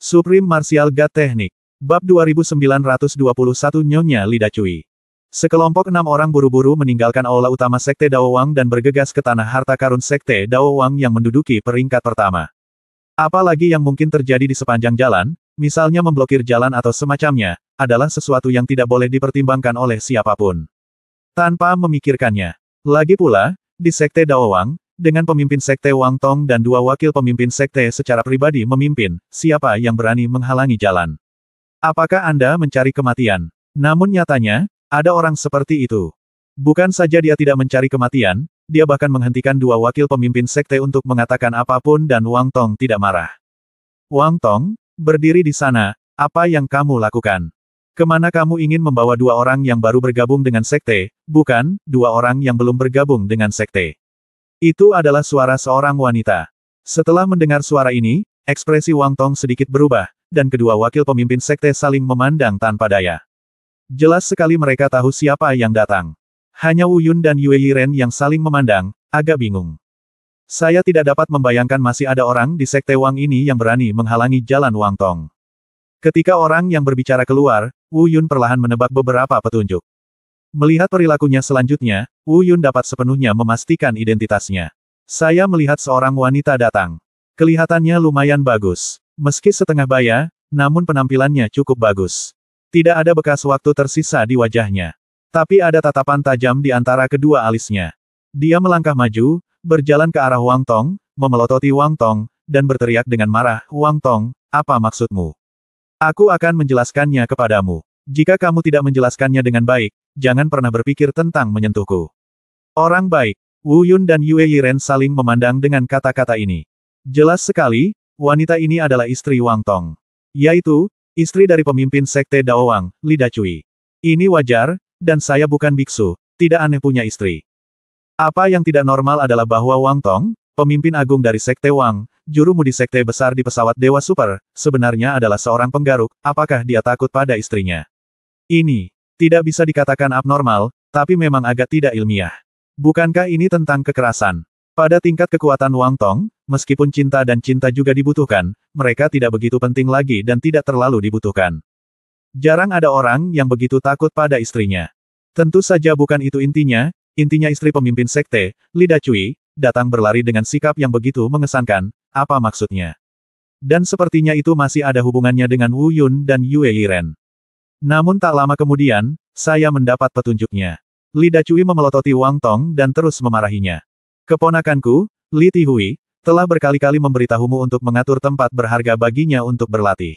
Supreme Martial God Technique. Bab 2921 Nyonya Lidacui. Sekelompok 6 orang buru-buru meninggalkan aula utama Sekte Dao Wang dan bergegas ke tanah harta karun Sekte Dao Wang yang menduduki peringkat pertama. Apalagi yang mungkin terjadi di sepanjang jalan, misalnya memblokir jalan atau semacamnya, adalah sesuatu yang tidak boleh dipertimbangkan oleh siapapun. Tanpa memikirkannya. Lagi pula, di Sekte Dao Wang, dengan pemimpin Sekte Wang Tong dan 2 wakil pemimpin Sekte secara pribadi memimpin, siapa yang berani menghalangi jalan? Apakah Anda mencari kematian? Namun nyatanya, ada orang seperti itu. Bukan saja dia tidak mencari kematian, dia bahkan menghentikan 2 wakil pemimpin Sekte untuk mengatakan apapun dan Wang Tong tidak marah. Wang Tong, berdiri di sana, apa yang kamu lakukan? Kemana kamu ingin membawa 2 orang yang baru bergabung dengan Sekte, bukan 2 orang yang belum bergabung dengan Sekte? Itu adalah suara seorang wanita. Setelah mendengar suara ini, ekspresi Wang Tong sedikit berubah, dan kedua wakil pemimpin Sekte saling memandang tanpa daya. Jelas sekali mereka tahu siapa yang datang. Hanya Wu Yun dan Yue Yiren yang saling memandang, agak bingung. Saya tidak dapat membayangkan masih ada orang di Sekte Wang ini yang berani menghalangi jalan Wang Tong. Ketika orang yang berbicara keluar, Wu Yun perlahan menebak beberapa petunjuk. Melihat perilakunya selanjutnya, Wu Yun dapat sepenuhnya memastikan identitasnya. Saya melihat seorang wanita datang. Kelihatannya lumayan bagus. Meski setengah baya, namun penampilannya cukup bagus. Tidak ada bekas waktu tersisa di wajahnya. Tapi ada tatapan tajam di antara kedua alisnya. Dia melangkah maju, berjalan ke arah Wang Tong, memelototi Wang Tong, dan berteriak dengan marah, "Wang Tong, apa maksudmu? Aku akan menjelaskannya kepadamu. Jika kamu tidak menjelaskannya dengan baik, jangan pernah berpikir tentang menyentuhku." Orang baik. Wu Yun dan Yue Yiren saling memandang dengan kata-kata ini. Jelas sekali, wanita ini adalah istri Wang Tong. Yaitu, istri dari pemimpin Sekte Dao Wang, Lidacui. Ini wajar, dan saya bukan biksu, tidak aneh punya istri. Apa yang tidak normal adalah bahwa Wang Tong, pemimpin agung dari Sekte Wang, jurumudi Sekte besar di pesawat Dewa Super, sebenarnya adalah seorang penggaruk, apakah dia takut pada istrinya? Ini tidak bisa dikatakan abnormal, tapi memang agak tidak ilmiah. Bukankah ini tentang kekerasan? Pada tingkat kekuatan Wang Tong, meskipun cinta dan cinta juga dibutuhkan, mereka tidak begitu penting lagi dan tidak terlalu dibutuhkan. Jarang ada orang yang begitu takut pada istrinya. Tentu saja bukan itu intinya istri pemimpin Sekte, Lidacui, datang berlari dengan sikap yang begitu mengesankan, apa maksudnya? Dan sepertinya itu masih ada hubungannya dengan Wu Yun dan Yue Yiren. Namun tak lama kemudian, saya mendapat petunjuknya. Lidacui memelototi Wang Tong dan terus memarahinya. Keponakanku, Li Tihui, telah berkali-kali memberitahumu untuk mengatur tempat berharga baginya untuk berlatih.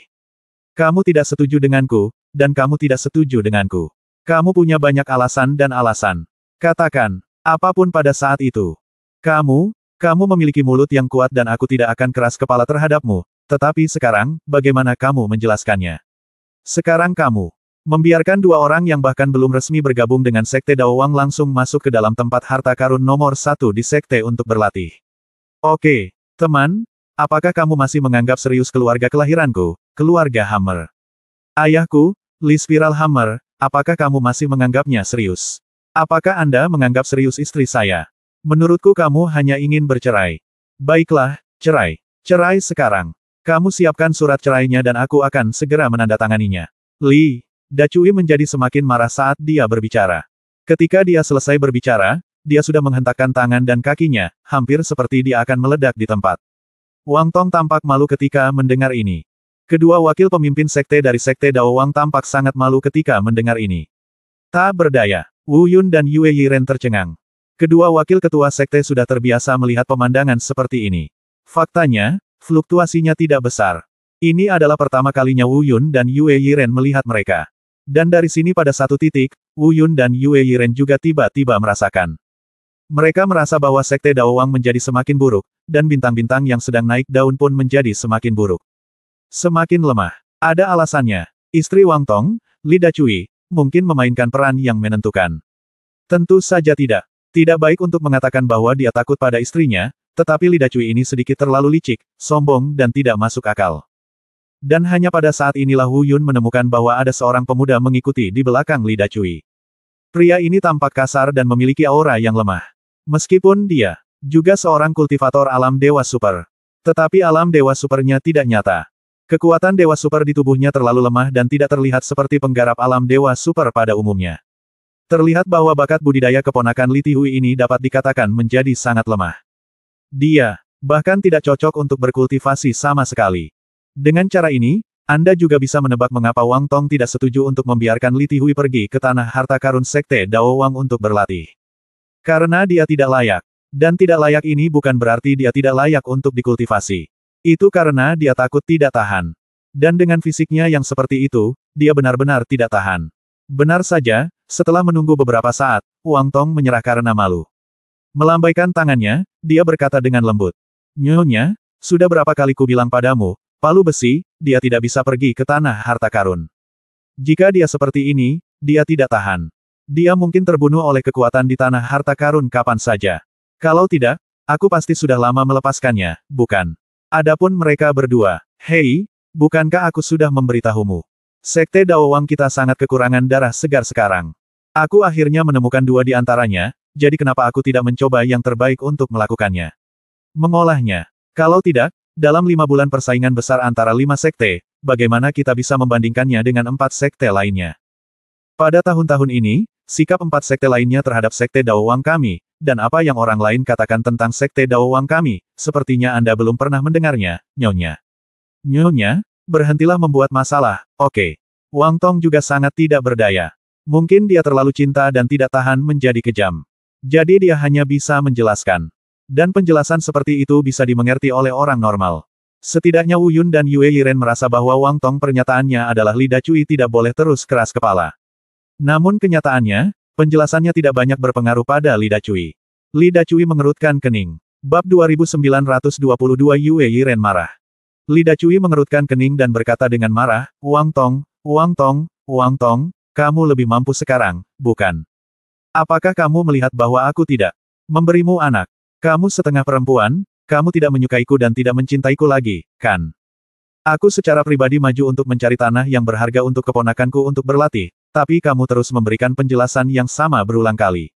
Kamu tidak setuju denganku, dan kamu tidak setuju denganku. Kamu punya banyak alasan dan alasan. Katakan, apapun pada saat itu. Kamu memiliki mulut yang kuat dan aku tidak akan keras kepala terhadapmu, tetapi sekarang, bagaimana kamu menjelaskannya? Sekarang kamu membiarkan 2 orang yang bahkan belum resmi bergabung dengan Sekte Dao Wang langsung masuk ke dalam tempat harta karun nomor 1 di Sekte untuk berlatih. Oke, teman, apakah kamu masih menganggap serius keluarga kelahiranku, keluarga Hammer? Ayahku, Li Spiral Hammer, apakah kamu masih menganggapnya serius? Apakah Anda menganggap serius istri saya? Menurutku kamu hanya ingin bercerai. Baiklah, cerai. Cerai sekarang. Kamu siapkan surat cerainya dan aku akan segera menandatanganinya. Li Dacui menjadi semakin marah saat dia berbicara. Ketika dia selesai berbicara, dia sudah menghentakkan tangan dan kakinya, hampir seperti dia akan meledak di tempat. Wang Tong tampak malu ketika mendengar ini. Kedua wakil pemimpin Sekte dari Sekte Dao Wang tampak sangat malu ketika mendengar ini. Tak berdaya, Wu Yun dan Yue Yiren tercengang. Kedua wakil ketua Sekte sudah terbiasa melihat pemandangan seperti ini. Faktanya, fluktuasinya tidak besar. Ini adalah pertama kalinya Wu Yun dan Yue Yiren melihat mereka. Dan dari sini pada satu titik, Wu Yun dan Yue Yiren juga tiba-tiba merasakan. Mereka merasa bahwa Sekte Dao Wang menjadi semakin buruk, dan bintang-bintang yang sedang naik daun pun menjadi semakin buruk. Semakin lemah. Ada alasannya. Istri Wang Tong, Li Dacui, mungkin memainkan peran yang menentukan. Tentu saja tidak. Tidak baik untuk mengatakan bahwa dia takut pada istrinya, tetapi Li Dacui ini sedikit terlalu licik, sombong dan tidak masuk akal. Dan hanya pada saat inilah Wu Yun menemukan bahwa ada seorang pemuda mengikuti di belakang Li Dacui. Pria ini tampak kasar dan memiliki aura yang lemah. Meskipun dia juga seorang kultivator alam Dewa Super. Tetapi alam Dewa Supernya tidak nyata. Kekuatan Dewa Super di tubuhnya terlalu lemah dan tidak terlihat seperti penggarap alam Dewa Super pada umumnya. Terlihat bahwa bakat budidaya keponakan Li Tihui ini dapat dikatakan menjadi sangat lemah. Dia, bahkan tidak cocok untuk berkultivasi sama sekali. Dengan cara ini, Anda juga bisa menebak mengapa Wang Tong tidak setuju untuk membiarkan Li Tihui pergi ke tanah harta karun Sekte Dao Wang untuk berlatih. Karena dia tidak layak. Dan tidak layak ini bukan berarti dia tidak layak untuk dikultivasi. Itu karena dia takut tidak tahan. Dan dengan fisiknya yang seperti itu, dia benar-benar tidak tahan. Benar saja, setelah menunggu beberapa saat, Wang Tong menyerah karena malu. Melambaikan tangannya, dia berkata dengan lembut. Nyonya, sudah berapa kali ku bilang padamu, palu besi, dia tidak bisa pergi ke tanah harta karun. Jika dia seperti ini, dia tidak tahan. Dia mungkin terbunuh oleh kekuatan di tanah harta karun kapan saja. Kalau tidak, aku pasti sudah lama melepaskannya, bukan? Adapun mereka berdua, hei, bukankah aku sudah memberitahumu? Sekte Dao Wang kita sangat kekurangan darah segar sekarang. Aku akhirnya menemukan dua di antaranya, jadi kenapa aku tidak mencoba yang terbaik untuk melakukannya? Mengolahnya. Kalau tidak, dalam 5 bulan persaingan besar antara 5 sekte, bagaimana kita bisa membandingkannya dengan 4 sekte lainnya? Pada tahun-tahun ini, sikap 4 sekte lainnya terhadap Sekte Dao Wang kami, dan apa yang orang lain katakan tentang Sekte Dao Wang kami, sepertinya Anda belum pernah mendengarnya, Nyonya. Nyonya, berhentilah membuat masalah, oke. Wang Tong juga sangat tidak berdaya. Mungkin dia terlalu cinta dan tidak tahan menjadi kejam. Jadi dia hanya bisa menjelaskan. Dan penjelasan seperti itu bisa dimengerti oleh orang normal. Setidaknya Wu Yun dan Yue Yiren merasa bahwa Wang Tong pernyataannya adalah Li Dacui tidak boleh terus keras kepala. Namun kenyataannya, penjelasannya tidak banyak berpengaruh pada Li Dacui. Li Dacui mengerutkan kening. Bab 2922 Yue Yiren marah. Li Dacui mengerutkan kening dan berkata dengan marah, Wang Tong, kamu lebih mampu sekarang, bukan? Apakah kamu melihat bahwa aku tidak memberimu anak? Kamu setengah perempuan, kamu tidak menyukaiku dan tidak mencintaiku lagi, kan? Aku secara pribadi maju untuk mencari tanah yang berharga untuk keponakanku untuk berlatih, tapi kamu terus memberikan penjelasan yang sama berulang kali.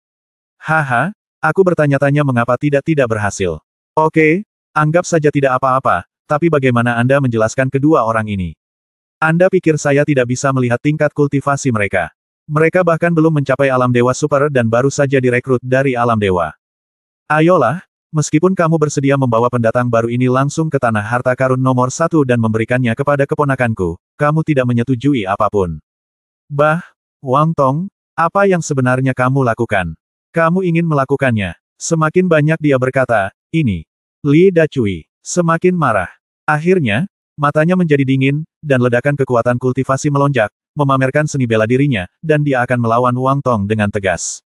Haha, aku bertanya-tanya mengapa tidak berhasil. Oke, anggap saja tidak apa-apa, tapi bagaimana Anda menjelaskan kedua orang ini? Anda pikir saya tidak bisa melihat tingkat kultivasi mereka? Mereka bahkan belum mencapai alam dewa super dan baru saja direkrut dari alam dewa. Ayolah, meskipun kamu bersedia membawa pendatang baru ini langsung ke tanah harta karun nomor 1 dan memberikannya kepada keponakanku, kamu tidak menyetujui apapun. Bah, Wang Tong, apa yang sebenarnya kamu lakukan? Kamu ingin melakukannya. Semakin banyak dia berkata, ini. Li Dacui semakin marah. Akhirnya, matanya menjadi dingin, dan ledakan kekuatan kultivasi melonjak, memamerkan seni bela dirinya, dan dia akan melawan Wang Tong dengan tegas.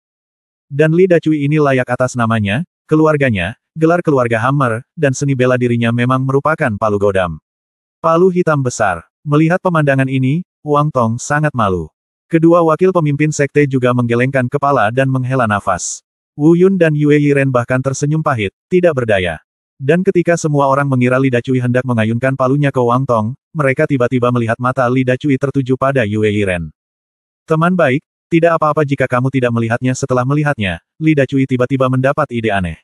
Dan Li Dacui ini layak atas namanya, keluarganya, gelar keluarga Hammer, dan seni bela dirinya memang merupakan palu godam. Palu hitam besar. Melihat pemandangan ini, Wang Tong sangat malu. Kedua wakil pemimpin sekte juga menggelengkan kepala dan menghela nafas. Wu Yun dan Yue Yiren bahkan tersenyum pahit, tidak berdaya. Dan ketika semua orang mengira Li Dacui hendak mengayunkan palunya ke Wang Tong, mereka tiba-tiba melihat mata Li Dacui tertuju pada Yue Yiren. Teman baik, tidak apa-apa jika kamu tidak melihatnya setelah melihatnya, Li Dacui tiba-tiba mendapat ide aneh.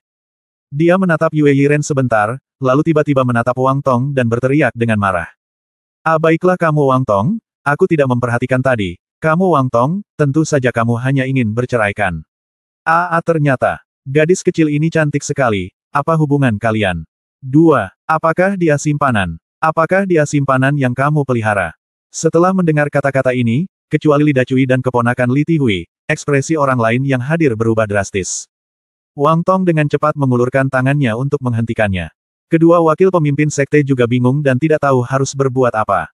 Dia menatap Yue Yiren sebentar, lalu tiba-tiba menatap Wang Tong dan berteriak dengan marah. Ah baiklah kamu Wang Tong, aku tidak memperhatikan tadi. Kamu Wang Tong, tentu saja kamu hanya ingin berceraikan. Ternyata, gadis kecil ini cantik sekali, apa hubungan kalian? 2. Apakah dia simpanan? Apakah dia simpanan yang kamu pelihara? Setelah mendengar kata-kata ini, kecuali Li Dacui dan keponakan Li Tihui, ekspresi orang lain yang hadir berubah drastis. Wang Tong dengan cepat mengulurkan tangannya untuk menghentikannya. Kedua wakil pemimpin sekte juga bingung dan tidak tahu harus berbuat apa.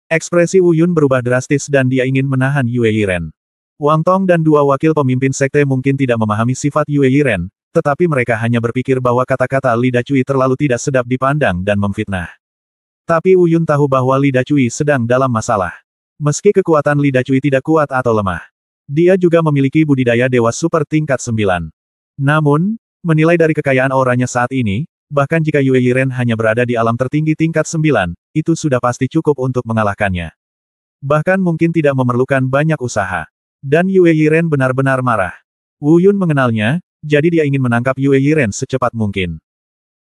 Ekspresi Wu Yun berubah drastis dan dia ingin menahan Yue Yiren. Wang Tong dan dua wakil pemimpin sekte mungkin tidak memahami sifat Yue Yiren, tetapi mereka hanya berpikir bahwa kata-kata Li Dacui terlalu tidak sedap dipandang dan memfitnah. Tapi Wu Yun tahu bahwa Li Dacui sedang dalam masalah. Meski kekuatan Li Dacui tidak kuat atau lemah, dia juga memiliki budidaya dewa super tingkat 9. Namun, menilai dari kekayaan auranya saat ini, bahkan jika Yue Yiren hanya berada di alam tertinggi tingkat 9, itu sudah pasti cukup untuk mengalahkannya. Bahkan mungkin tidak memerlukan banyak usaha. Dan Yue Yiren benar-benar marah. Wu Yun mengenalnya, jadi dia ingin menangkap Yue Yiren secepat mungkin.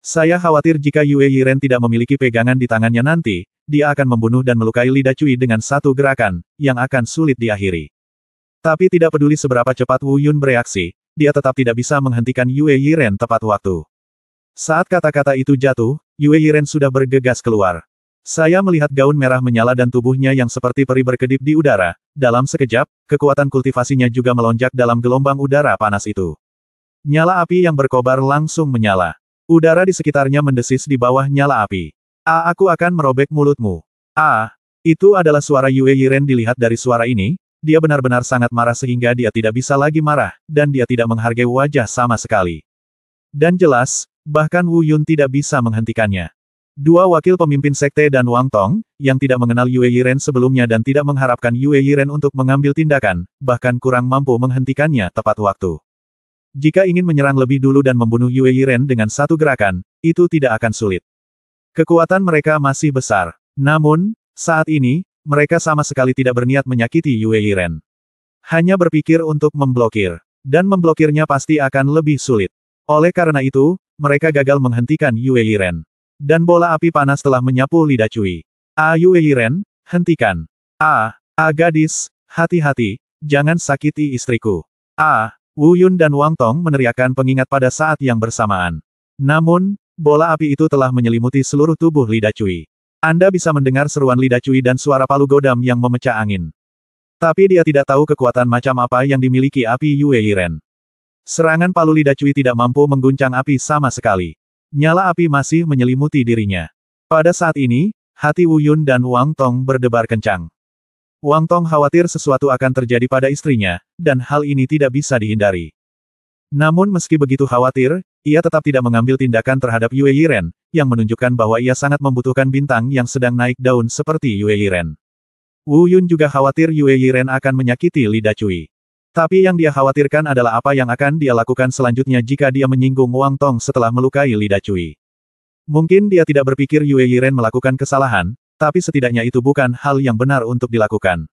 Saya khawatir jika Yue Yiren tidak memiliki pegangan di tangannya nanti, dia akan membunuh dan melukai Li Dacui dengan satu gerakan, yang akan sulit diakhiri. Tapi tidak peduli seberapa cepat Wu Yun bereaksi, dia tetap tidak bisa menghentikan Yue Yiren tepat waktu. Saat kata-kata itu jatuh, Yue Yiren sudah bergegas keluar. Saya melihat gaun merah menyala dan tubuhnya yang seperti peri berkedip di udara. Dalam sekejap, kekuatan kultivasinya juga melonjak dalam gelombang udara panas itu. Nyala api yang berkobar langsung menyala. Udara di sekitarnya mendesis di bawah nyala api. Aku akan merobek mulutmu. Itu adalah suara Yue Yiren. Dilihat dari suara ini, dia benar-benar sangat marah sehingga dia tidak bisa lagi marah, dan dia tidak menghargai wajah sama sekali. Dan jelas, bahkan Wu Yun tidak bisa menghentikannya. Dua wakil pemimpin sekte dan Wang Tong, yang tidak mengenal Yue Yiren sebelumnya dan tidak mengharapkan Yue Yiren untuk mengambil tindakan, bahkan kurang mampu menghentikannya tepat waktu. Jika ingin menyerang lebih dulu dan membunuh Yue Yiren dengan satu gerakan, itu tidak akan sulit. Kekuatan mereka masih besar. Namun, saat ini, mereka sama sekali tidak berniat menyakiti Yue Yiren. Hanya berpikir untuk memblokir. Dan memblokirnya pasti akan lebih sulit. Oleh karena itu, mereka gagal menghentikan Yue Yiren. Dan bola api panas telah menyapu Li Dacui. Yue Yiren, hentikan. Gadis, hati-hati, jangan sakiti istriku. Wu Yun dan Wang Tong meneriakkan pengingat pada saat yang bersamaan. Namun, bola api itu telah menyelimuti seluruh tubuh Li Dacui. Anda bisa mendengar seruan Li Dacui dan suara palu godam yang memecah angin. Tapi dia tidak tahu kekuatan macam apa yang dimiliki api Yue Yiren. Serangan palu Li Dacui tidak mampu mengguncang api sama sekali. Nyala api masih menyelimuti dirinya. Pada saat ini, hati Wu Yun dan Wang Tong berdebar kencang. Wang Tong khawatir sesuatu akan terjadi pada istrinya, dan hal ini tidak bisa dihindari. Namun meski begitu khawatir, ia tetap tidak mengambil tindakan terhadap Yue Yiren, yang menunjukkan bahwa ia sangat membutuhkan bintang yang sedang naik daun seperti Yue Yiren. Wu Yun juga khawatir Yue Yiren akan menyakiti Li Dacui. Tapi yang dia khawatirkan adalah apa yang akan dia lakukan selanjutnya jika dia menyinggung Wang Tong setelah melukai Li Dacui. Mungkin dia tidak berpikir Yue Yiren melakukan kesalahan, tapi setidaknya itu bukan hal yang benar untuk dilakukan.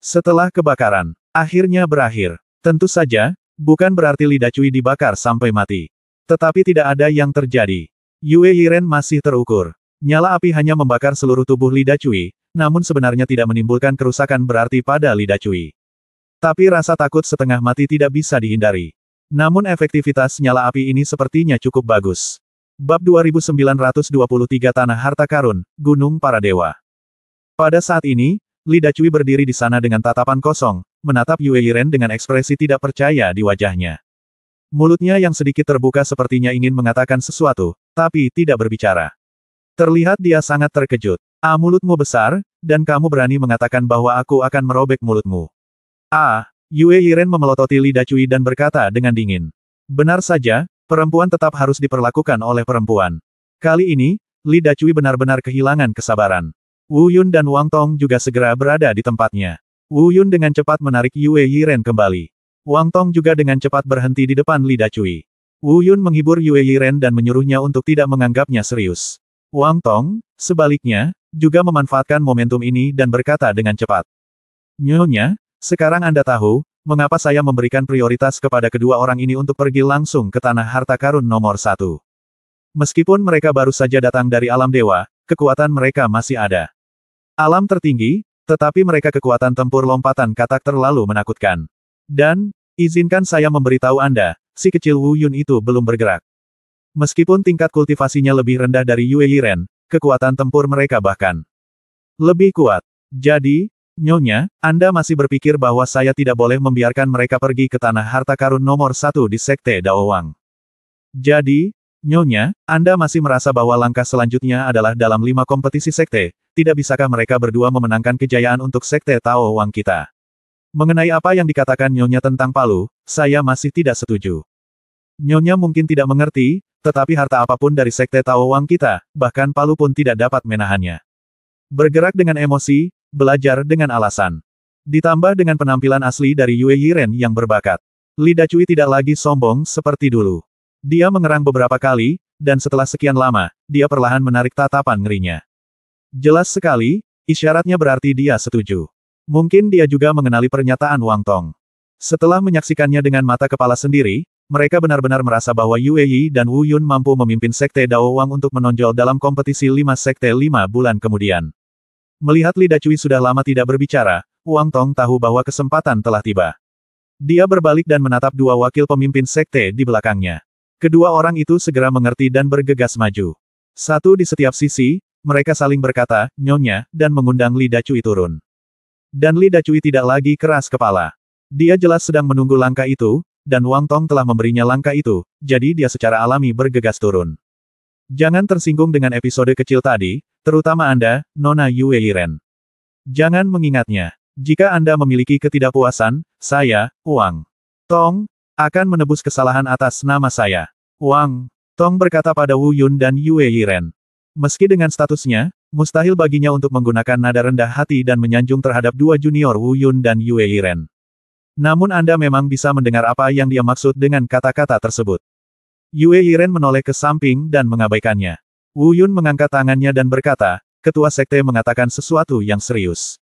Setelah kebakaran akhirnya berakhir, tentu saja, bukan berarti Li Dacui dibakar sampai mati. Tetapi tidak ada yang terjadi. Yue Yiren masih terukur. Nyala api hanya membakar seluruh tubuh Li Dacui, namun sebenarnya tidak menimbulkan kerusakan berarti pada Li Dacui. Tapi rasa takut setengah mati tidak bisa dihindari. Namun efektivitas nyala api ini sepertinya cukup bagus. Bab 2923 Tanah Harta Karun, Gunung Para Dewa. Pada saat ini, Li Dacui berdiri di sana dengan tatapan kosong, menatap Yue Yiren dengan ekspresi tidak percaya di wajahnya. Mulutnya yang sedikit terbuka sepertinya ingin mengatakan sesuatu, tapi tidak berbicara. Terlihat dia sangat terkejut. Mulutmu besar, dan kamu berani mengatakan bahwa aku akan merobek mulutmu. Yue Yiren memelototi Li Dacui dan berkata dengan dingin. Benar saja, perempuan tetap harus diperlakukan oleh perempuan. Kali ini, Li Dacui benar-benar kehilangan kesabaran. Wu Yun dan Wang Tong juga segera berada di tempatnya. Wu Yun dengan cepat menarik Yue Yiren kembali. Wang Tong juga dengan cepat berhenti di depan Li Dacui. Wu Yun menghibur Yue Yiren dan menyuruhnya untuk tidak menganggapnya serius. Wang Tong, sebaliknya, juga memanfaatkan momentum ini dan berkata dengan cepat. Nyonya, sekarang Anda tahu, mengapa saya memberikan prioritas kepada kedua orang ini untuk pergi langsung ke Tanah Harta Karun nomor 1. Meskipun mereka baru saja datang dari alam dewa, kekuatan mereka masih ada. Alam tertinggi, tetapi mereka kekuatan tempur lompatan katak terlalu menakutkan. Dan, izinkan saya memberitahu Anda, si kecil Wu Yun itu belum bergerak. Meskipun tingkat kultivasinya lebih rendah dari Yue Yiren, kekuatan tempur mereka bahkan lebih kuat. Jadi, Nyonya, Anda masih berpikir bahwa saya tidak boleh membiarkan mereka pergi ke Tanah Harta Karun nomor 1 di Sekte Daowang. Jadi, Nyonya, Anda masih merasa bahwa langkah selanjutnya adalah dalam 5 kompetisi sekte, tidak bisakah mereka berdua memenangkan kejayaan untuk Sekte Daowang kita? Mengenai apa yang dikatakan Nyonya tentang Palu, saya masih tidak setuju. Nyonya mungkin tidak mengerti, tetapi harta apapun dari Sekte Daowang kita, bahkan Palu pun tidak dapat menahannya. Bergerak dengan emosi, belajar dengan alasan. Ditambah dengan penampilan asli dari Yue Yiren yang berbakat. Li Dacui tidak lagi sombong seperti dulu. Dia mengerang beberapa kali, dan setelah sekian lama, dia perlahan menarik tatapan ngerinya. Jelas sekali, isyaratnya berarti dia setuju. Mungkin dia juga mengenali pernyataan Wang Tong. Setelah menyaksikannya dengan mata kepala sendiri, mereka benar-benar merasa bahwa Yue Yi dan Wu Yun mampu memimpin Sekte Daowang untuk menonjol dalam kompetisi 5 Sekte 5 bulan kemudian. Melihat Li Dacui sudah lama tidak berbicara, Wang Tong tahu bahwa kesempatan telah tiba. Dia berbalik dan menatap dua wakil pemimpin sekte di belakangnya. Kedua orang itu segera mengerti dan bergegas maju. Satu di setiap sisi, mereka saling berkata, "Nyonya," dan mengundang Li Dacui turun. Dan Li Dacui tidak lagi keras kepala. Dia jelas sedang menunggu langkah itu, dan Wang Tong telah memberinya langkah itu, jadi dia secara alami bergegas turun. Jangan tersinggung dengan episode kecil tadi, terutama Anda, Nona Yue Yiren. Jangan mengingatnya. Jika Anda memiliki ketidakpuasan, saya, Wang Tong, akan menebus kesalahan atas nama saya. Wang Tong berkata pada Wu Yun dan Yue Yiren. Meski dengan statusnya, mustahil baginya untuk menggunakan nada rendah hati dan menyanjung terhadap dua junior Wu Yun dan Yue Yiren. Namun Anda memang bisa mendengar apa yang dia maksud dengan kata-kata tersebut. Yue Yiren menoleh ke samping dan mengabaikannya. Wu Yun mengangkat tangannya dan berkata, "Ketua sekte mengatakan sesuatu yang serius.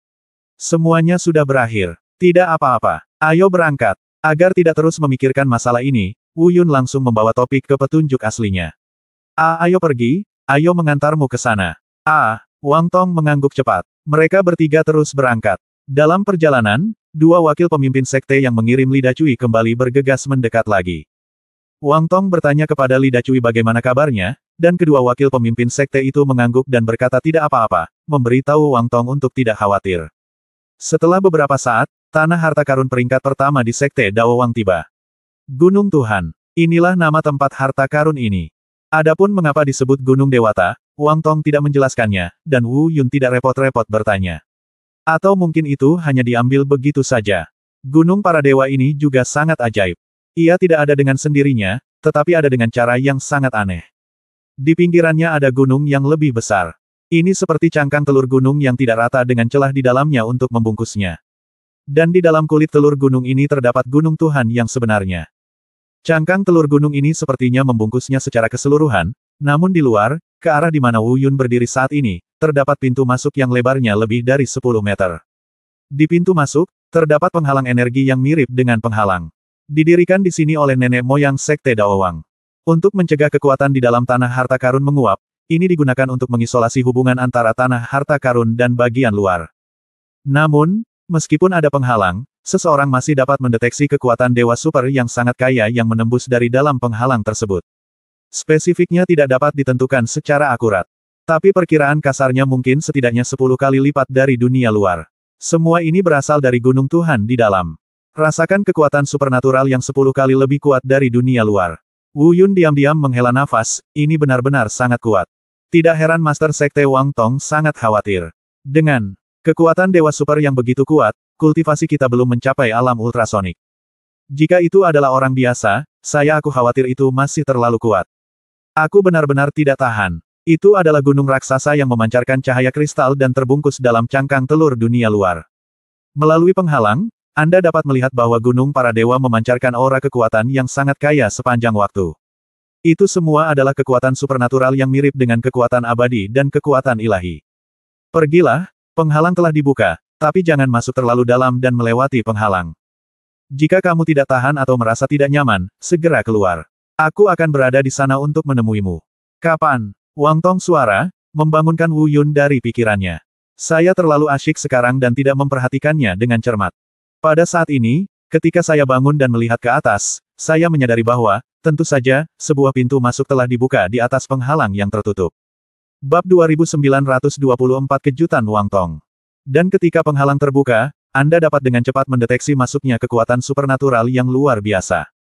Semuanya sudah berakhir. Tidak apa-apa. Ayo berangkat." Agar tidak terus memikirkan masalah ini, Wu Yun langsung membawa topik ke petunjuk aslinya. Ayo pergi, ayo mengantarmu ke sana." Wang Tong mengangguk cepat. Mereka bertiga terus berangkat. Dalam perjalanan, dua wakil pemimpin sekte yang mengirim Li Dacui kembali bergegas mendekat lagi. Wang Tong bertanya kepada Li Dacui bagaimana kabarnya, dan kedua wakil pemimpin sekte itu mengangguk dan berkata tidak apa-apa, memberitahu Wang Tong untuk tidak khawatir. Setelah beberapa saat, tanah harta karun peringkat pertama di sekte Dao Wang tiba. Gunung Tuhan. Inilah nama tempat harta karun ini. Adapun mengapa disebut Gunung Dewata, Wang Tong tidak menjelaskannya, dan Wu Yun tidak repot-repot bertanya. Atau mungkin itu hanya diambil begitu saja. Gunung para dewa ini juga sangat ajaib. Ia tidak ada dengan sendirinya, tetapi ada dengan cara yang sangat aneh. Di pinggirannya ada gunung yang lebih besar. Ini seperti cangkang telur gunung yang tidak rata dengan celah di dalamnya untuk membungkusnya. Dan di dalam kulit telur gunung ini terdapat gunung Tuhan yang sebenarnya. Cangkang telur gunung ini sepertinya membungkusnya secara keseluruhan, namun di luar, ke arah di mana Wu Yun berdiri saat ini, terdapat pintu masuk yang lebarnya lebih dari 10 meter. Di pintu masuk, terdapat penghalang energi yang mirip dengan penghalang. Didirikan di sini oleh nenek moyang sekte Dao Wang. Untuk mencegah kekuatan di dalam tanah harta karun menguap, ini digunakan untuk mengisolasi hubungan antara tanah harta karun dan bagian luar. Namun, meskipun ada penghalang, seseorang masih dapat mendeteksi kekuatan dewa super yang sangat kaya yang menembus dari dalam penghalang tersebut. Spesifiknya tidak dapat ditentukan secara akurat. Tapi perkiraan kasarnya mungkin setidaknya 10 kali lipat dari dunia luar. Semua ini berasal dari gunung Tuhan di dalam. Rasakan kekuatan supernatural yang 10 kali lebih kuat dari dunia luar. Wu Yun diam-diam menghela nafas, ini benar-benar sangat kuat. Tidak heran Master Sekte Wang Tong sangat khawatir. Dengan kekuatan dewa super yang begitu kuat, kultivasi kita belum mencapai alam ultrasonik. Jika itu adalah orang biasa, aku khawatir itu masih terlalu kuat. Aku benar-benar tidak tahan. Itu adalah gunung raksasa yang memancarkan cahaya kristal dan terbungkus dalam cangkang telur dunia luar. Melalui penghalang, Anda dapat melihat bahwa gunung para dewa memancarkan aura kekuatan yang sangat kaya sepanjang waktu. Itu semua adalah kekuatan supernatural yang mirip dengan kekuatan abadi dan kekuatan ilahi. Pergilah, penghalang telah dibuka, tapi jangan masuk terlalu dalam dan melewati penghalang. Jika kamu tidak tahan atau merasa tidak nyaman, segera keluar. Aku akan berada di sana untuk menemuimu. Kapan? Wang Tong suara, membangunkan Wu Yun dari pikirannya. Saya terlalu asyik sekarang dan tidak memperhatikannya dengan cermat. Pada saat ini, ketika saya bangun dan melihat ke atas, saya menyadari bahwa, tentu saja, sebuah pintu masuk telah dibuka di atas penghalang yang tertutup. Bab 2924 Kejutan Wang Tong. Dan ketika penghalang terbuka, Anda dapat dengan cepat mendeteksi masuknya kekuatan supernatural yang luar biasa.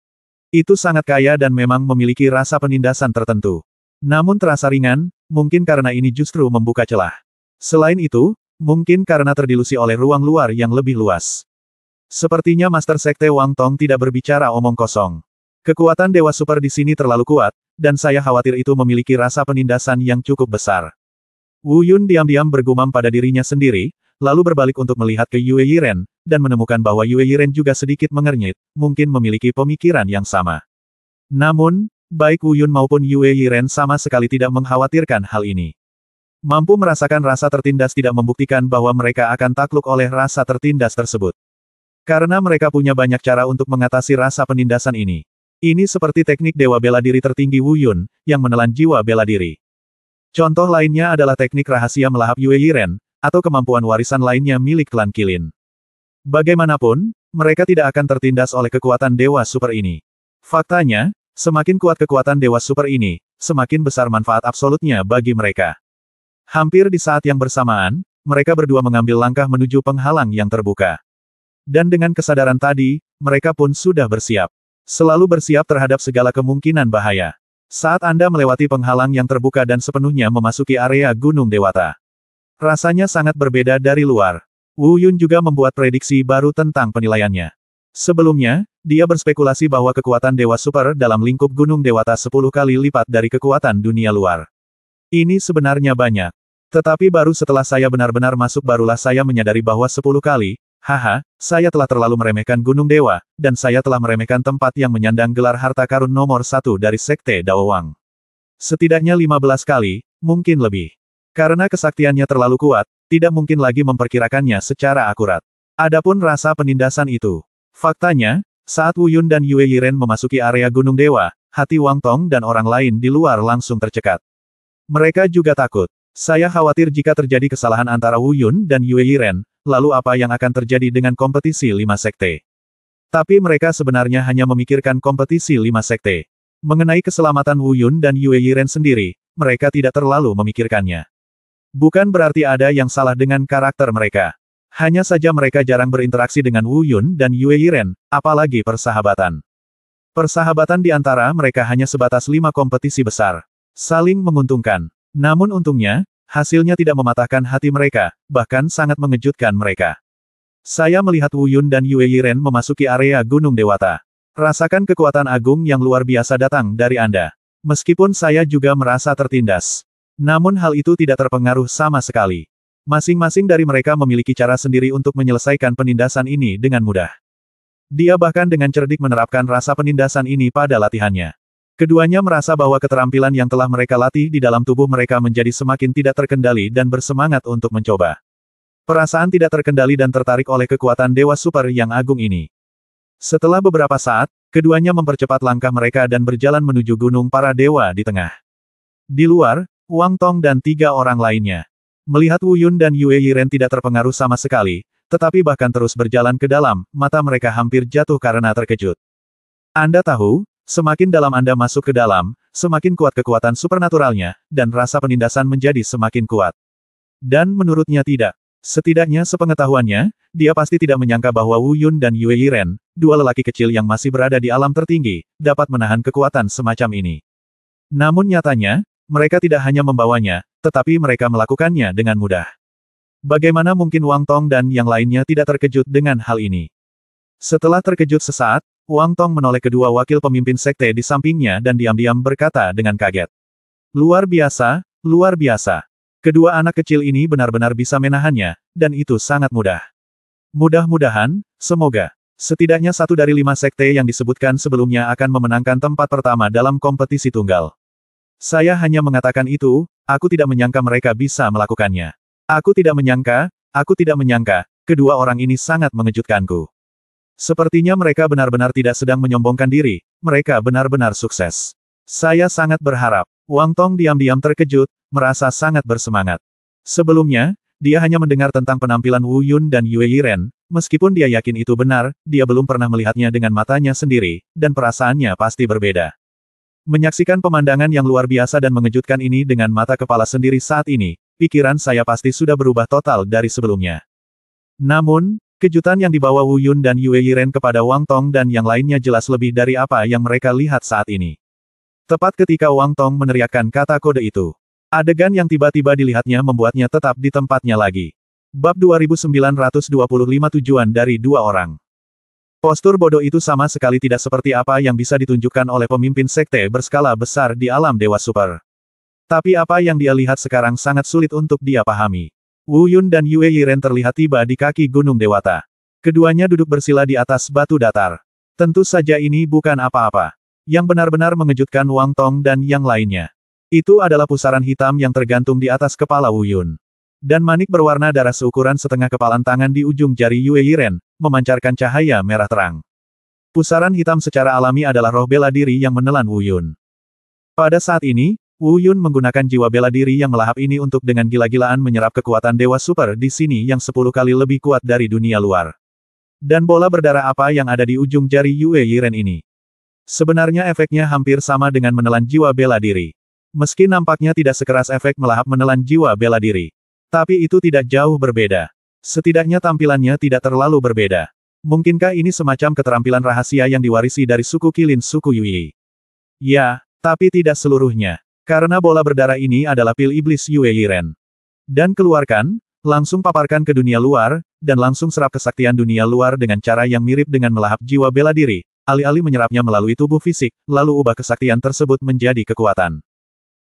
Itu sangat kaya dan memang memiliki rasa penindasan tertentu. Namun terasa ringan, mungkin karena ini justru membuka celah. Selain itu, mungkin karena terdilusi oleh ruang luar yang lebih luas. Sepertinya Master Sekte Wang Tong tidak berbicara omong kosong. Kekuatan Dewa Super di sini terlalu kuat, dan saya khawatir itu memiliki rasa penindasan yang cukup besar. Wu Yun diam-diam bergumam pada dirinya sendiri, lalu berbalik untuk melihat ke Yue Yiren, dan menemukan bahwa Yue Yiren juga sedikit mengernyit, mungkin memiliki pemikiran yang sama. Namun, baik Wu Yun maupun Yue Yiren sama sekali tidak mengkhawatirkan hal ini. Mampu merasakan rasa tertindas tidak membuktikan bahwa mereka akan takluk oleh rasa tertindas tersebut. Karena mereka punya banyak cara untuk mengatasi rasa penindasan ini. Ini seperti teknik Dewa Bela Diri tertinggi Wu Yun, yang menelan jiwa bela diri. Contoh lainnya adalah teknik rahasia melahap Yue Yiren, atau kemampuan warisan lainnya milik klan Qilin. Bagaimanapun, mereka tidak akan tertindas oleh kekuatan Dewa Super ini. Faktanya, semakin kuat kekuatan Dewa Super ini, semakin besar manfaat absolutnya bagi mereka. Hampir di saat yang bersamaan, mereka berdua mengambil langkah menuju penghalang yang terbuka. Dan dengan kesadaran tadi, mereka pun sudah bersiap. Selalu bersiap terhadap segala kemungkinan bahaya. Saat Anda melewati penghalang yang terbuka dan sepenuhnya memasuki area Gunung Dewata, rasanya sangat berbeda dari luar. Wu Yun juga membuat prediksi baru tentang penilaiannya. Sebelumnya, dia berspekulasi bahwa kekuatan Dewa Super dalam lingkup Gunung Dewata 10 kali lipat dari kekuatan dunia luar. Ini sebenarnya banyak. Tetapi baru setelah saya benar-benar masuk barulah saya menyadari bahwa 10 kali, saya telah terlalu meremehkan Gunung Dewa, dan saya telah meremehkan tempat yang menyandang gelar harta karun nomor 1 dari Sekte Daowang. Setidaknya 15 kali, mungkin lebih. Karena kesaktiannya terlalu kuat, tidak mungkin lagi memperkirakannya secara akurat. Adapun rasa penindasan itu. Faktanya, saat Wu Yun dan Yue Yiren memasuki area Gunung Dewa, hati Wang Tong dan orang lain di luar langsung tercekat. Mereka juga takut. Saya khawatir jika terjadi kesalahan antara Wu Yun dan Yue Yiren, lalu apa yang akan terjadi dengan kompetisi 5 sekte? Tapi mereka sebenarnya hanya memikirkan kompetisi 5 sekte. Mengenai keselamatan Wu Yun dan Yue Yiren sendiri, mereka tidak terlalu memikirkannya. Bukan berarti ada yang salah dengan karakter mereka. Hanya saja mereka jarang berinteraksi dengan Wu Yun dan Yue Yiren, apalagi persahabatan. Persahabatan di antara mereka hanya sebatas 5 kompetisi besar. Saling menguntungkan. Namun untungnya, hasilnya tidak mematahkan hati mereka, bahkan sangat mengejutkan mereka. Saya melihat Wu Yun dan Yue Yiren memasuki area Gunung Dewata. Rasakan kekuatan agung yang luar biasa datang dari Anda. Meskipun saya juga merasa tertindas. Namun hal itu tidak terpengaruh sama sekali. Masing-masing dari mereka memiliki cara sendiri untuk menyelesaikan penindasan ini dengan mudah. Dia bahkan dengan cerdik menerapkan rasa penindasan ini pada latihannya. Keduanya merasa bahwa keterampilan yang telah mereka latih di dalam tubuh mereka menjadi semakin tidak terkendali dan bersemangat untuk mencoba. Perasaan tidak terkendali dan tertarik oleh kekuatan Dewa Super yang agung ini. Setelah beberapa saat, keduanya mempercepat langkah mereka dan berjalan menuju Gunung Para Dewa di tengah. Di luar, Wang Tong dan 3 orang lainnya. Melihat Wu Yun dan Yue Yiren tidak terpengaruh sama sekali, tetapi bahkan terus berjalan ke dalam, mata mereka hampir jatuh karena terkejut. Anda tahu, semakin dalam Anda masuk ke dalam, semakin kuat kekuatan supernaturalnya, dan rasa penindasan menjadi semakin kuat. Dan menurutnya tidak. Setidaknya sepengetahuannya, dia pasti tidak menyangka bahwa Wu Yun dan Yue Yiren, 2 lelaki kecil yang masih berada di alam tertinggi, dapat menahan kekuatan semacam ini. Namun nyatanya, mereka tidak hanya membawanya, tetapi mereka melakukannya dengan mudah. Bagaimana mungkin Wang Tong dan yang lainnya tidak terkejut dengan hal ini? Setelah terkejut sesaat, Wang Tong menoleh kedua wakil pemimpin sekte di sampingnya dan diam-diam berkata dengan kaget. Luar biasa, luar biasa. Kedua anak kecil ini benar-benar bisa menahannya, dan itu sangat mudah. Mudah-mudahan, semoga, setidaknya 1 dari 5 sekte yang disebutkan sebelumnya akan memenangkan tempat pertama dalam kompetisi tunggal. Saya hanya mengatakan itu, aku tidak menyangka mereka bisa melakukannya. Aku tidak menyangka, kedua orang ini sangat mengejutkanku. Sepertinya mereka benar-benar tidak sedang menyombongkan diri, mereka benar-benar sukses. Saya sangat berharap. Wang Tong diam-diam terkejut, merasa sangat bersemangat. Sebelumnya, dia hanya mendengar tentang penampilan Wu Yun dan Yue Yiren, meskipun dia yakin itu benar, dia belum pernah melihatnya dengan matanya sendiri, dan perasaannya pasti berbeda. Menyaksikan pemandangan yang luar biasa dan mengejutkan ini dengan mata kepala sendiri saat ini, pikiran saya pasti sudah berubah total dari sebelumnya. Namun, kejutan yang dibawa Wu Yun dan Yue Yiren kepada Wang Tong dan yang lainnya jelas lebih dari apa yang mereka lihat saat ini. Tepat ketika Wang Tong meneriakkan kata kode itu, adegan yang tiba-tiba dilihatnya membuatnya tetap di tempatnya lagi. Bab 2925 Tujuan dari 2 orang. Postur bodoh itu sama sekali tidak seperti apa yang bisa ditunjukkan oleh pemimpin sekte berskala besar di alam Dewa Super. Tapi apa yang dia lihat sekarang sangat sulit untuk dia pahami. Wu Yun dan Yue Yiren terlihat tiba di kaki Gunung Dewata. Keduanya duduk bersila di atas batu datar. Tentu saja ini bukan apa-apa. Yang benar-benar mengejutkan Wang Tong dan yang lainnya. Itu adalah pusaran hitam yang tergantung di atas kepala Wu Yun. Dan manik berwarna darah seukuran setengah kepalan tangan di ujung jari Yue Yiren, memancarkan cahaya merah terang. Pusaran hitam secara alami adalah roh bela diri yang menelan Wu Yun. Pada saat ini, Wu Yun menggunakan jiwa bela diri yang melahap ini untuk dengan gila-gilaan menyerap kekuatan Dewa Super di sini yang 10 kali lebih kuat dari dunia luar. Dan bola berdarah apa yang ada di ujung jari Yue Yiren ini? Sebenarnya efeknya hampir sama dengan menelan jiwa bela diri. Meski nampaknya tidak sekeras efek melahap menelan jiwa bela diri. Tapi itu tidak jauh berbeda. Setidaknya tampilannya tidak terlalu berbeda. Mungkinkah ini semacam keterampilan rahasia yang diwarisi dari suku Qilin suku Yui? Ya, tapi tidak seluruhnya. Karena bola berdarah ini adalah pil iblis Yue Yiren. Dan keluarkan, langsung paparkan ke dunia luar, dan langsung serap kesaktian dunia luar dengan cara yang mirip dengan melahap jiwa bela diri, alih-alih menyerapnya melalui tubuh fisik, lalu ubah kesaktian tersebut menjadi kekuatan.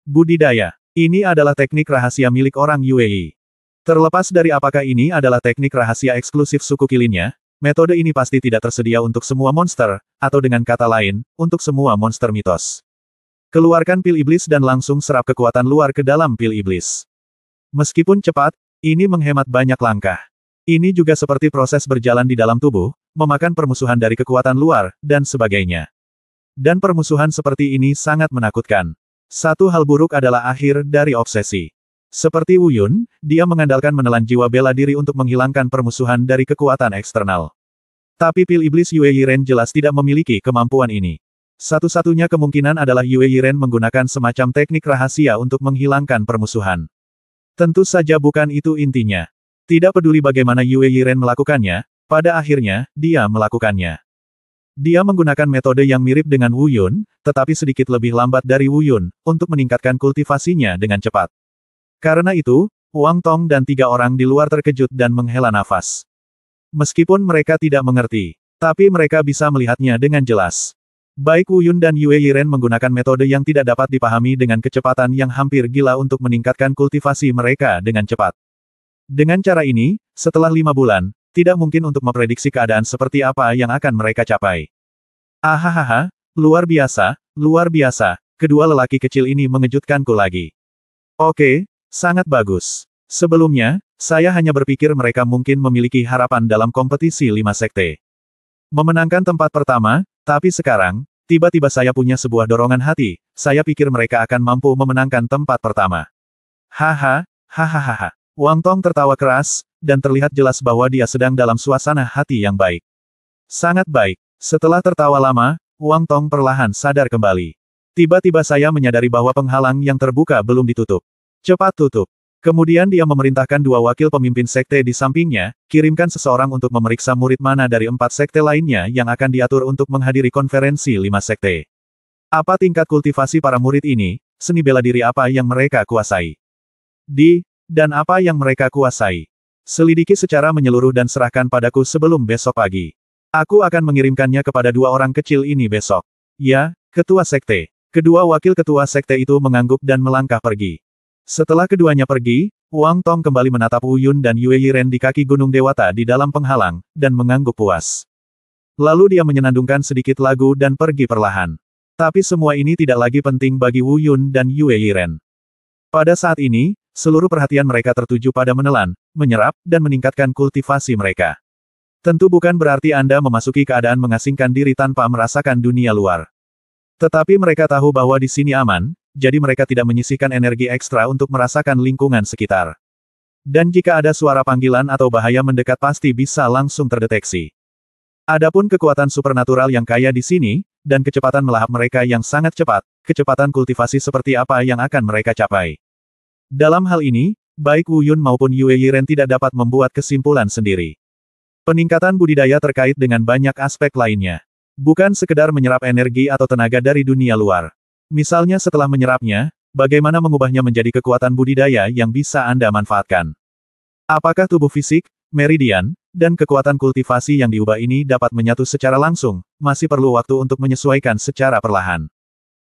Budidaya. Ini adalah teknik rahasia milik orang Yue. Terlepas dari apakah ini adalah teknik rahasia eksklusif suku Qilinnya, metode ini pasti tidak tersedia untuk semua monster, atau dengan kata lain, untuk semua monster mitos. Keluarkan pil iblis dan langsung serap kekuatan luar ke dalam pil iblis. Meskipun cepat, ini menghemat banyak langkah. Ini juga seperti proses berjalan di dalam tubuh, memakan permusuhan dari kekuatan luar, dan sebagainya. Dan permusuhan seperti ini sangat menakutkan. Satu hal buruk adalah akhir dari obsesi. Seperti Wu Yun, dia mengandalkan menelan jiwa bela diri untuk menghilangkan permusuhan dari kekuatan eksternal. Tapi pil iblis Yue Yiren jelas tidak memiliki kemampuan ini. Satu-satunya kemungkinan adalah Yue Yiren menggunakan semacam teknik rahasia untuk menghilangkan permusuhan. Tentu saja bukan itu intinya. Tidak peduli bagaimana Yue Yiren melakukannya, pada akhirnya, dia melakukannya. Dia menggunakan metode yang mirip dengan Wu Yun, tetapi sedikit lebih lambat dari Wu Yun, untuk meningkatkan kultivasinya dengan cepat. Karena itu, Wang Tong dan 3 orang di luar terkejut dan menghela nafas. Meskipun mereka tidak mengerti, tapi mereka bisa melihatnya dengan jelas. Baik Wu Yun dan Yue Yiren menggunakan metode yang tidak dapat dipahami dengan kecepatan yang hampir gila untuk meningkatkan kultivasi mereka dengan cepat. Dengan cara ini, setelah 5 bulan, tidak mungkin untuk memprediksi keadaan seperti apa yang akan mereka capai. Ahahaha, luar biasa, kedua lelaki kecil ini mengejutkanku lagi. Oke, sangat bagus. Sebelumnya, saya hanya berpikir mereka mungkin memiliki harapan dalam kompetisi 5 sekte. Memenangkan tempat pertama, tapi sekarang, tiba-tiba saya punya sebuah dorongan hati, saya pikir mereka akan mampu memenangkan tempat pertama. Hahaha. Wang Tong tertawa keras, dan terlihat jelas bahwa dia sedang dalam suasana hati yang baik. Sangat baik. Setelah tertawa lama, Wang Tong perlahan sadar kembali. Tiba-tiba saya menyadari bahwa penghalang yang terbuka belum ditutup. Cepat tutup. Kemudian dia memerintahkan 2 wakil pemimpin sekte di sampingnya, kirimkan seseorang untuk memeriksa murid mana dari 4 sekte lainnya yang akan diatur untuk menghadiri konferensi 5 sekte. Apa tingkat kultivasi para murid ini, seni bela diri apa yang mereka kuasai? Dan apa yang mereka kuasai? Selidiki secara menyeluruh dan serahkan padaku sebelum besok pagi. Aku akan mengirimkannya kepada 2 orang kecil ini besok. Ya, ketua sekte. Kedua wakil ketua sekte itu mengangguk dan melangkah pergi. Setelah keduanya pergi, Wang Tong kembali menatap Wu Yun dan Yue Yiren di kaki Gunung Dewata di dalam penghalang, dan mengangguk puas. Lalu dia menyenandungkan sedikit lagu dan pergi perlahan. Tapi semua ini tidak lagi penting bagi Wu Yun dan Yue Yiren. Pada saat ini, seluruh perhatian mereka tertuju pada menelan, menyerap, dan meningkatkan kultivasi mereka. Tentu bukan berarti Anda memasuki keadaan mengasingkan diri tanpa merasakan dunia luar. Tetapi mereka tahu bahwa di sini aman, jadi mereka tidak menyisihkan energi ekstra untuk merasakan lingkungan sekitar. Dan jika ada suara panggilan atau bahaya mendekat pasti bisa langsung terdeteksi. Adapun kekuatan supernatural yang kaya di sini, dan kecepatan melahap mereka yang sangat cepat, kecepatan kultivasi seperti apa yang akan mereka capai. Dalam hal ini, baik Wu Yun maupun Yue Yiren tidak dapat membuat kesimpulan sendiri. Peningkatan budidaya terkait dengan banyak aspek lainnya. Bukan sekedar menyerap energi atau tenaga dari dunia luar. Misalnya setelah menyerapnya, bagaimana mengubahnya menjadi kekuatan budidaya yang bisa Anda manfaatkan. Apakah tubuh fisik, meridian, dan kekuatan kultivasi yang diubah ini dapat menyatu secara langsung, masih perlu waktu untuk menyesuaikan secara perlahan.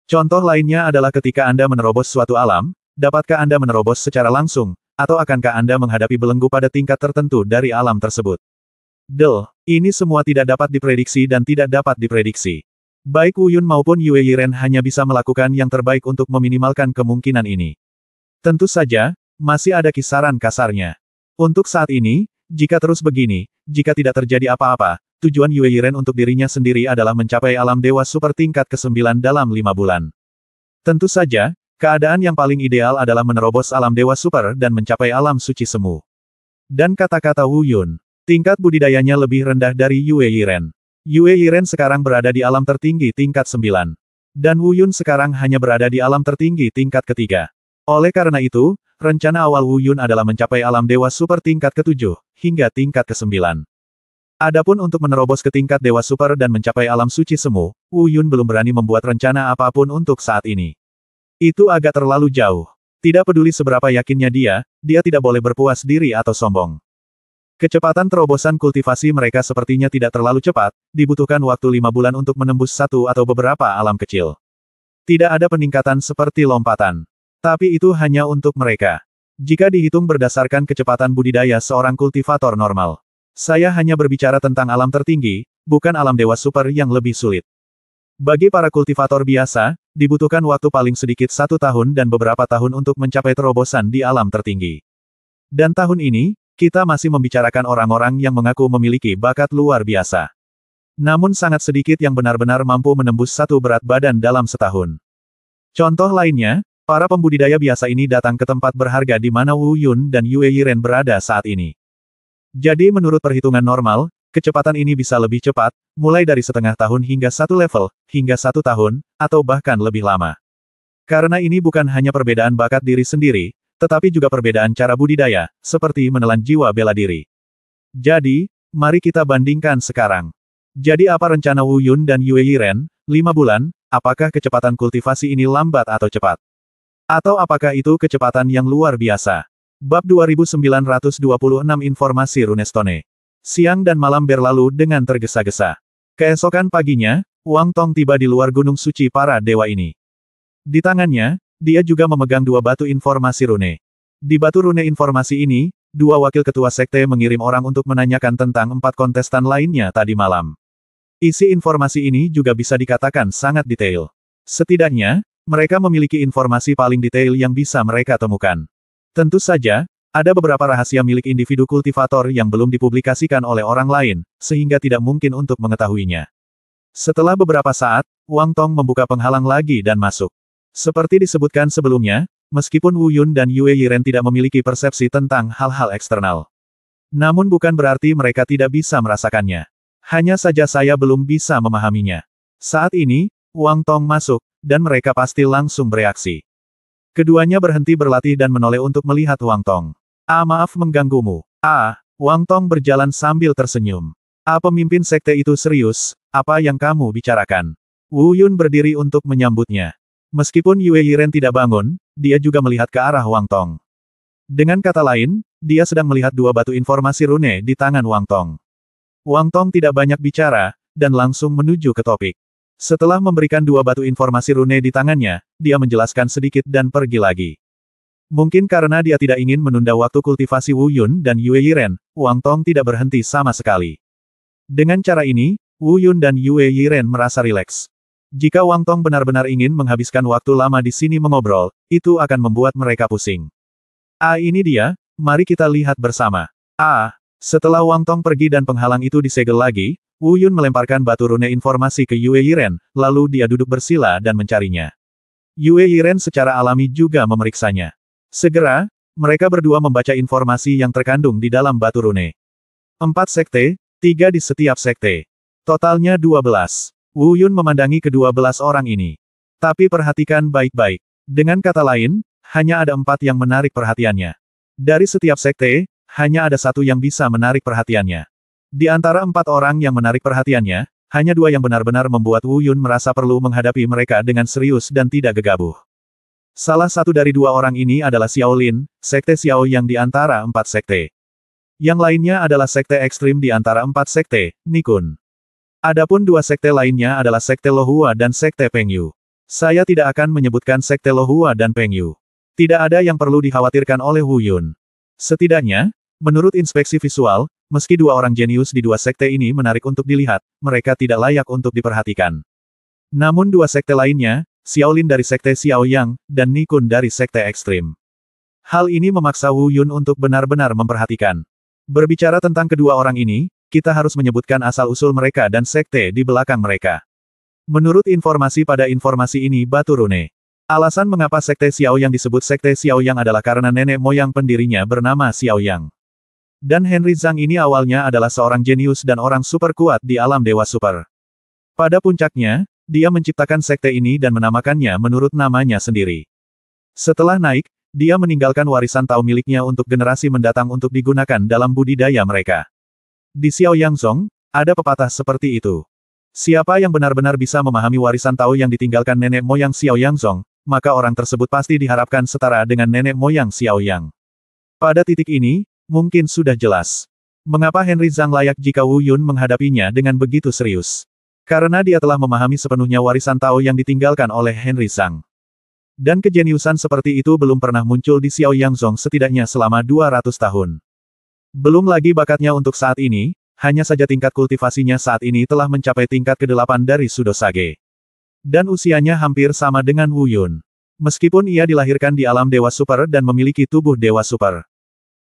Contoh lainnya adalah ketika Anda menerobos suatu alam, dapatkah Anda menerobos secara langsung, atau akankah Anda menghadapi belenggu pada tingkat tertentu dari alam tersebut? Ini semua tidak dapat diprediksi dan tidak dapat diprediksi. Baik Wu Yun maupun Yue Yiren hanya bisa melakukan yang terbaik untuk meminimalkan kemungkinan ini. Tentu saja, masih ada kisaran kasarnya. Untuk saat ini, jika terus begini, jika tidak terjadi apa-apa, tujuan Yue Yiren untuk dirinya sendiri adalah mencapai alam dewa super tingkat ke-9 dalam 5 bulan. Tentu saja, Keadaan yang paling ideal adalah menerobos alam dewa super dan mencapai alam suci semu. Dan kata-kata Wu Yun, tingkat budidayanya lebih rendah dari Yue Yiren. Yue Yiren sekarang berada di alam tertinggi tingkat 9. Dan Wu Yun sekarang hanya berada di alam tertinggi tingkat ketiga. Oleh karena itu, rencana awal Wu Yun adalah mencapai alam dewa super tingkat ke-7, hingga tingkat ke-9. Adapun untuk menerobos ke tingkat dewa super dan mencapai alam suci semu, Wu Yun belum berani membuat rencana apapun untuk saat ini. Itu agak terlalu jauh. Tidak peduli seberapa yakinnya dia tidak boleh berpuas diri atau sombong. Kecepatan terobosan kultivasi mereka sepertinya tidak terlalu cepat, dibutuhkan waktu 5 bulan untuk menembus satu atau beberapa alam kecil. Tidak ada peningkatan seperti lompatan. Tapi itu hanya untuk mereka. Jika dihitung berdasarkan kecepatan budidaya seorang kultivator normal. Saya hanya berbicara tentang alam tertinggi, bukan alam dewa super yang lebih sulit. Bagi para kultivator biasa, dibutuhkan waktu paling sedikit 1 tahun dan beberapa tahun untuk mencapai terobosan di alam tertinggi. Dan tahun ini, kita masih membicarakan orang-orang yang mengaku memiliki bakat luar biasa. Namun sangat sedikit yang benar-benar mampu menembus satu berat badan dalam setahun. Contoh lainnya, para pembudidaya biasa ini datang ke tempat berharga di mana Wu Yun dan Yue Yiren berada saat ini. Jadi menurut perhitungan normal, kecepatan ini bisa lebih cepat, mulai dari setengah tahun hingga 1 level, hingga 1 tahun, atau bahkan lebih lama. Karena ini bukan hanya perbedaan bakat diri sendiri, tetapi juga perbedaan cara budidaya, seperti menelan jiwa bela diri. Jadi, mari kita bandingkan sekarang. Jadi apa rencana Wu Yun dan Yue Yiren, 5 bulan, apakah kecepatan kultivasi ini lambat atau cepat? Atau apakah itu kecepatan yang luar biasa? Bab 2926 Informasi Runestone. Siang dan malam berlalu dengan tergesa-gesa. Keesokan paginya, Wang Tong tiba di luar gunung suci para dewa ini. Di tangannya, dia juga memegang 2 batu informasi rune. Di batu rune informasi ini, 2 wakil ketua sekte mengirim orang untuk menanyakan tentang 4 kontestan lainnya tadi malam. Isi informasi ini juga bisa dikatakan sangat detail. Setidaknya, mereka memiliki informasi paling detail yang bisa mereka temukan. Tentu saja, ada beberapa rahasia milik individu kultivator yang belum dipublikasikan oleh orang lain, sehingga tidak mungkin untuk mengetahuinya. Setelah beberapa saat, Wang Tong membuka penghalang lagi dan masuk. Seperti disebutkan sebelumnya, meskipun Wu Yun dan Yue Yiren tidak memiliki persepsi tentang hal-hal eksternal. Namun bukan berarti mereka tidak bisa merasakannya. Hanya saja saya belum bisa memahaminya. Saat ini, Wang Tong masuk, dan mereka pasti langsung bereaksi. Keduanya berhenti berlatih dan menoleh untuk melihat Wang Tong. Maaf mengganggumu. Wang Tong berjalan sambil tersenyum. Pemimpin sekte itu serius, apa yang kamu bicarakan? Wu Yun berdiri untuk menyambutnya. Meskipun Yue Yiren tidak bangun, dia juga melihat ke arah Wang Tong. Dengan kata lain, dia sedang melihat 2 batu informasi rune di tangan Wang Tong. Wang Tong tidak banyak bicara, dan langsung menuju ke topik. Setelah memberikan 2 batu informasi rune di tangannya, dia menjelaskan sedikit dan pergi lagi. Mungkin karena dia tidak ingin menunda waktu kultivasi Wu Yun dan Yue Yiren, Wang Tong tidak berhenti sama sekali. Dengan cara ini, Wu Yun dan Yue Yiren merasa rileks. Jika Wang Tong benar-benar ingin menghabiskan waktu lama di sini mengobrol, itu akan membuat mereka pusing. Ini dia, mari kita lihat bersama. Setelah Wang Tong pergi dan penghalang itu disegel lagi, Wu Yun melemparkan batu rune informasi ke Yue Yiren, lalu dia duduk bersila dan mencarinya. Yue Yiren secara alami juga memeriksanya. Segera, mereka berdua membaca informasi yang terkandung di dalam batu rune. 4 sekte, 3 di setiap sekte. Totalnya 12. Wu Yun memandangi ke-12 orang ini. Tapi perhatikan baik-baik. Dengan kata lain, hanya ada 4 yang menarik perhatiannya. Dari setiap sekte, hanya ada 1 yang bisa menarik perhatiannya. Di antara 4 orang yang menarik perhatiannya, hanya 2 yang benar-benar membuat Wu Yun merasa perlu menghadapi mereka dengan serius dan tidak gegabah. Salah satu dari 2 orang ini adalah Xiao Lin, sekte Xiao yang di antara 4 sekte. Yang lainnya adalah sekte ekstrim di antara 4 sekte, Nikun. Adapun 2 sekte lainnya adalah sekte Lohua dan sekte Pengyu. Saya tidak akan menyebutkan sekte Lohua dan Pengyu. Tidak ada yang perlu dikhawatirkan oleh Wu Yun. Setidaknya, menurut inspeksi visual, meski 2 orang jenius di 2 sekte ini menarik untuk dilihat, mereka tidak layak untuk diperhatikan. Namun 2 sekte lainnya, Xiao Lin dari sekte Xiao Yang, dan Nikun dari sekte ekstrim. Hal ini memaksa Wu Yun untuk benar-benar memperhatikan. Berbicara tentang kedua orang ini, kita harus menyebutkan asal-usul mereka dan sekte di belakang mereka. Menurut informasi pada informasi ini batu rune. Alasan mengapa Sekte Xiaoyang disebut Sekte Xiaoyang adalah karena nenek moyang pendirinya bernama Xiaoyang. Dan Henry Zhang ini awalnya adalah seorang jenius dan orang super kuat di alam Dewa Super. Pada puncaknya, dia menciptakan sekte ini dan menamakannya menurut namanya sendiri. Setelah naik, dia meninggalkan warisan Tao miliknya untuk generasi mendatang untuk digunakan dalam budidaya mereka. Di Xiaoyang Zong, ada pepatah seperti itu. Siapa yang benar-benar bisa memahami warisan Tao yang ditinggalkan nenek moyang Xiaoyang Zong, maka orang tersebut pasti diharapkan setara dengan nenek moyang Xiaoyang. Pada titik ini, mungkin sudah jelas mengapa Henry Zhang layak jika Wu Yun menghadapinya dengan begitu serius. Karena dia telah memahami sepenuhnya warisan Tao yang ditinggalkan oleh Henry Zhang. Dan kejeniusan seperti itu belum pernah muncul di Xiaoyang Zong setidaknya selama 200 tahun. Belum lagi bakatnya untuk saat ini, hanya saja tingkat kultivasinya saat ini telah mencapai tingkat ke-8 dari Sudosage. Dan usianya hampir sama dengan Wu Yun. Meskipun ia dilahirkan di alam Dewa Super dan memiliki tubuh Dewa Super.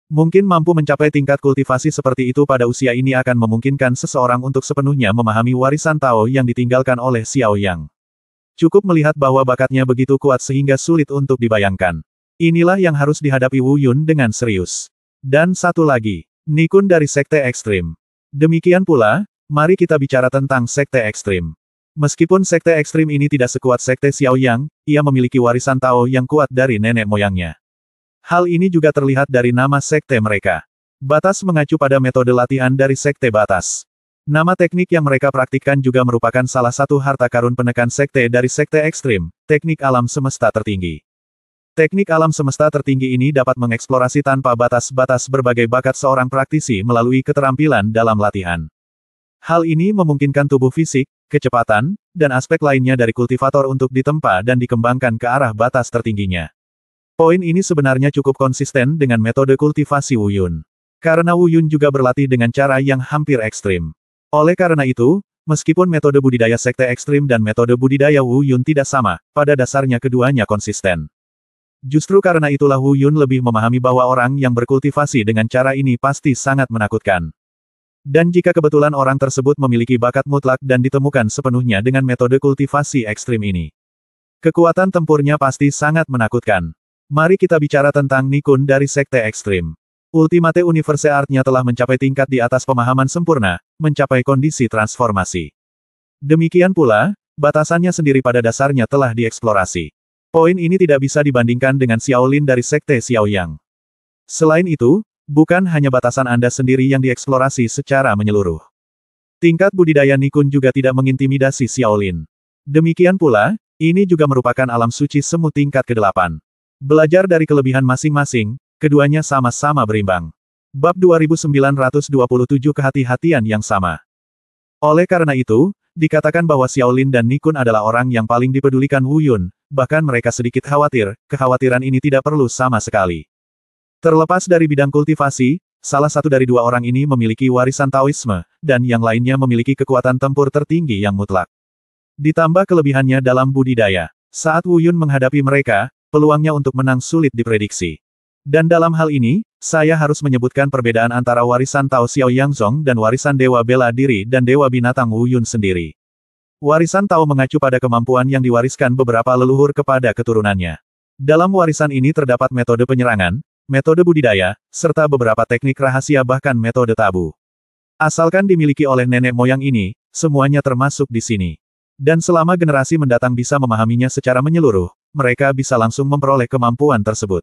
Mungkin mampu mencapai tingkat kultivasi seperti itu pada usia ini akan memungkinkan seseorang untuk sepenuhnya memahami warisan Tao yang ditinggalkan oleh Xiaoyang. Cukup melihat bahwa bakatnya begitu kuat sehingga sulit untuk dibayangkan. Inilah yang harus dihadapi Wu Yun dengan serius. Dan satu lagi, Nikun dari Sekte Ekstrim. Demikian pula, mari kita bicara tentang Sekte Ekstrim. Meskipun Sekte Ekstrim ini tidak sekuat Sekte Xiaoyang, ia memiliki warisan Tao yang kuat dari nenek moyangnya. Hal ini juga terlihat dari nama sekte mereka. Batas mengacu pada metode latihan dari Sekte Batas. Nama teknik yang mereka praktikkan juga merupakan salah satu harta karun penekan sekte dari Sekte Ekstrim, teknik alam semesta tertinggi. Teknik alam semesta tertinggi ini dapat mengeksplorasi tanpa batas-batas berbagai bakat seorang praktisi melalui keterampilan dalam latihan. Hal ini memungkinkan tubuh fisik, kecepatan, dan aspek lainnya dari kultivator untuk ditempa dan dikembangkan ke arah batas tertingginya. Poin ini sebenarnya cukup konsisten dengan metode kultivasi Wu Yun. Karena Wu Yun juga berlatih dengan cara yang hampir ekstrim. Oleh karena itu, meskipun metode budidaya sekte ekstrim dan metode budidaya Wu Yun tidak sama, pada dasarnya keduanya konsisten. Justru karena itulah Wu Yun lebih memahami bahwa orang yang berkultivasi dengan cara ini pasti sangat menakutkan. Dan jika kebetulan orang tersebut memiliki bakat mutlak dan ditemukan sepenuhnya dengan metode kultivasi ekstrim ini, kekuatan tempurnya pasti sangat menakutkan. Mari kita bicara tentang Nikun dari Sekte Ekstrim. Ultimate Universe Art-nya telah mencapai tingkat di atas pemahaman sempurna, mencapai kondisi transformasi. Demikian pula, batasannya sendiri pada dasarnya telah dieksplorasi. Poin ini tidak bisa dibandingkan dengan Xiaolin dari Sekte Xiaoyang. Selain itu, bukan hanya batasan Anda sendiri yang dieksplorasi secara menyeluruh. Tingkat budidaya Nikun juga tidak mengintimidasi Xiaolin. Demikian pula, ini juga merupakan alam suci semu tingkat ke-8. Belajar dari kelebihan masing-masing, keduanya sama-sama berimbang. Bab 2927 Kehati-hatian yang sama. Oleh karena itu, dikatakan bahwa Xiaolin dan Nikun adalah orang yang paling dipedulikan Wu Yun, bahkan mereka sedikit khawatir, kekhawatiran ini tidak perlu sama sekali. Terlepas dari bidang kultivasi, salah satu dari dua orang ini memiliki warisan Taoisme, dan yang lainnya memiliki kekuatan tempur tertinggi yang mutlak. Ditambah kelebihannya dalam budidaya. Saat Wu Yun menghadapi mereka, peluangnya untuk menang sulit diprediksi. Dan dalam hal ini, saya harus menyebutkan perbedaan antara warisan Tao Xiaoyang Zong dan warisan Dewa Bela Diri dan Dewa Binatang Wu Yun sendiri. Warisan Tao mengacu pada kemampuan yang diwariskan beberapa leluhur kepada keturunannya. Dalam warisan ini terdapat metode penyerangan, metode budidaya, serta beberapa teknik rahasia bahkan metode tabu. Asalkan dimiliki oleh nenek moyang ini, semuanya termasuk di sini. Dan selama generasi mendatang bisa memahaminya secara menyeluruh, mereka bisa langsung memperoleh kemampuan tersebut.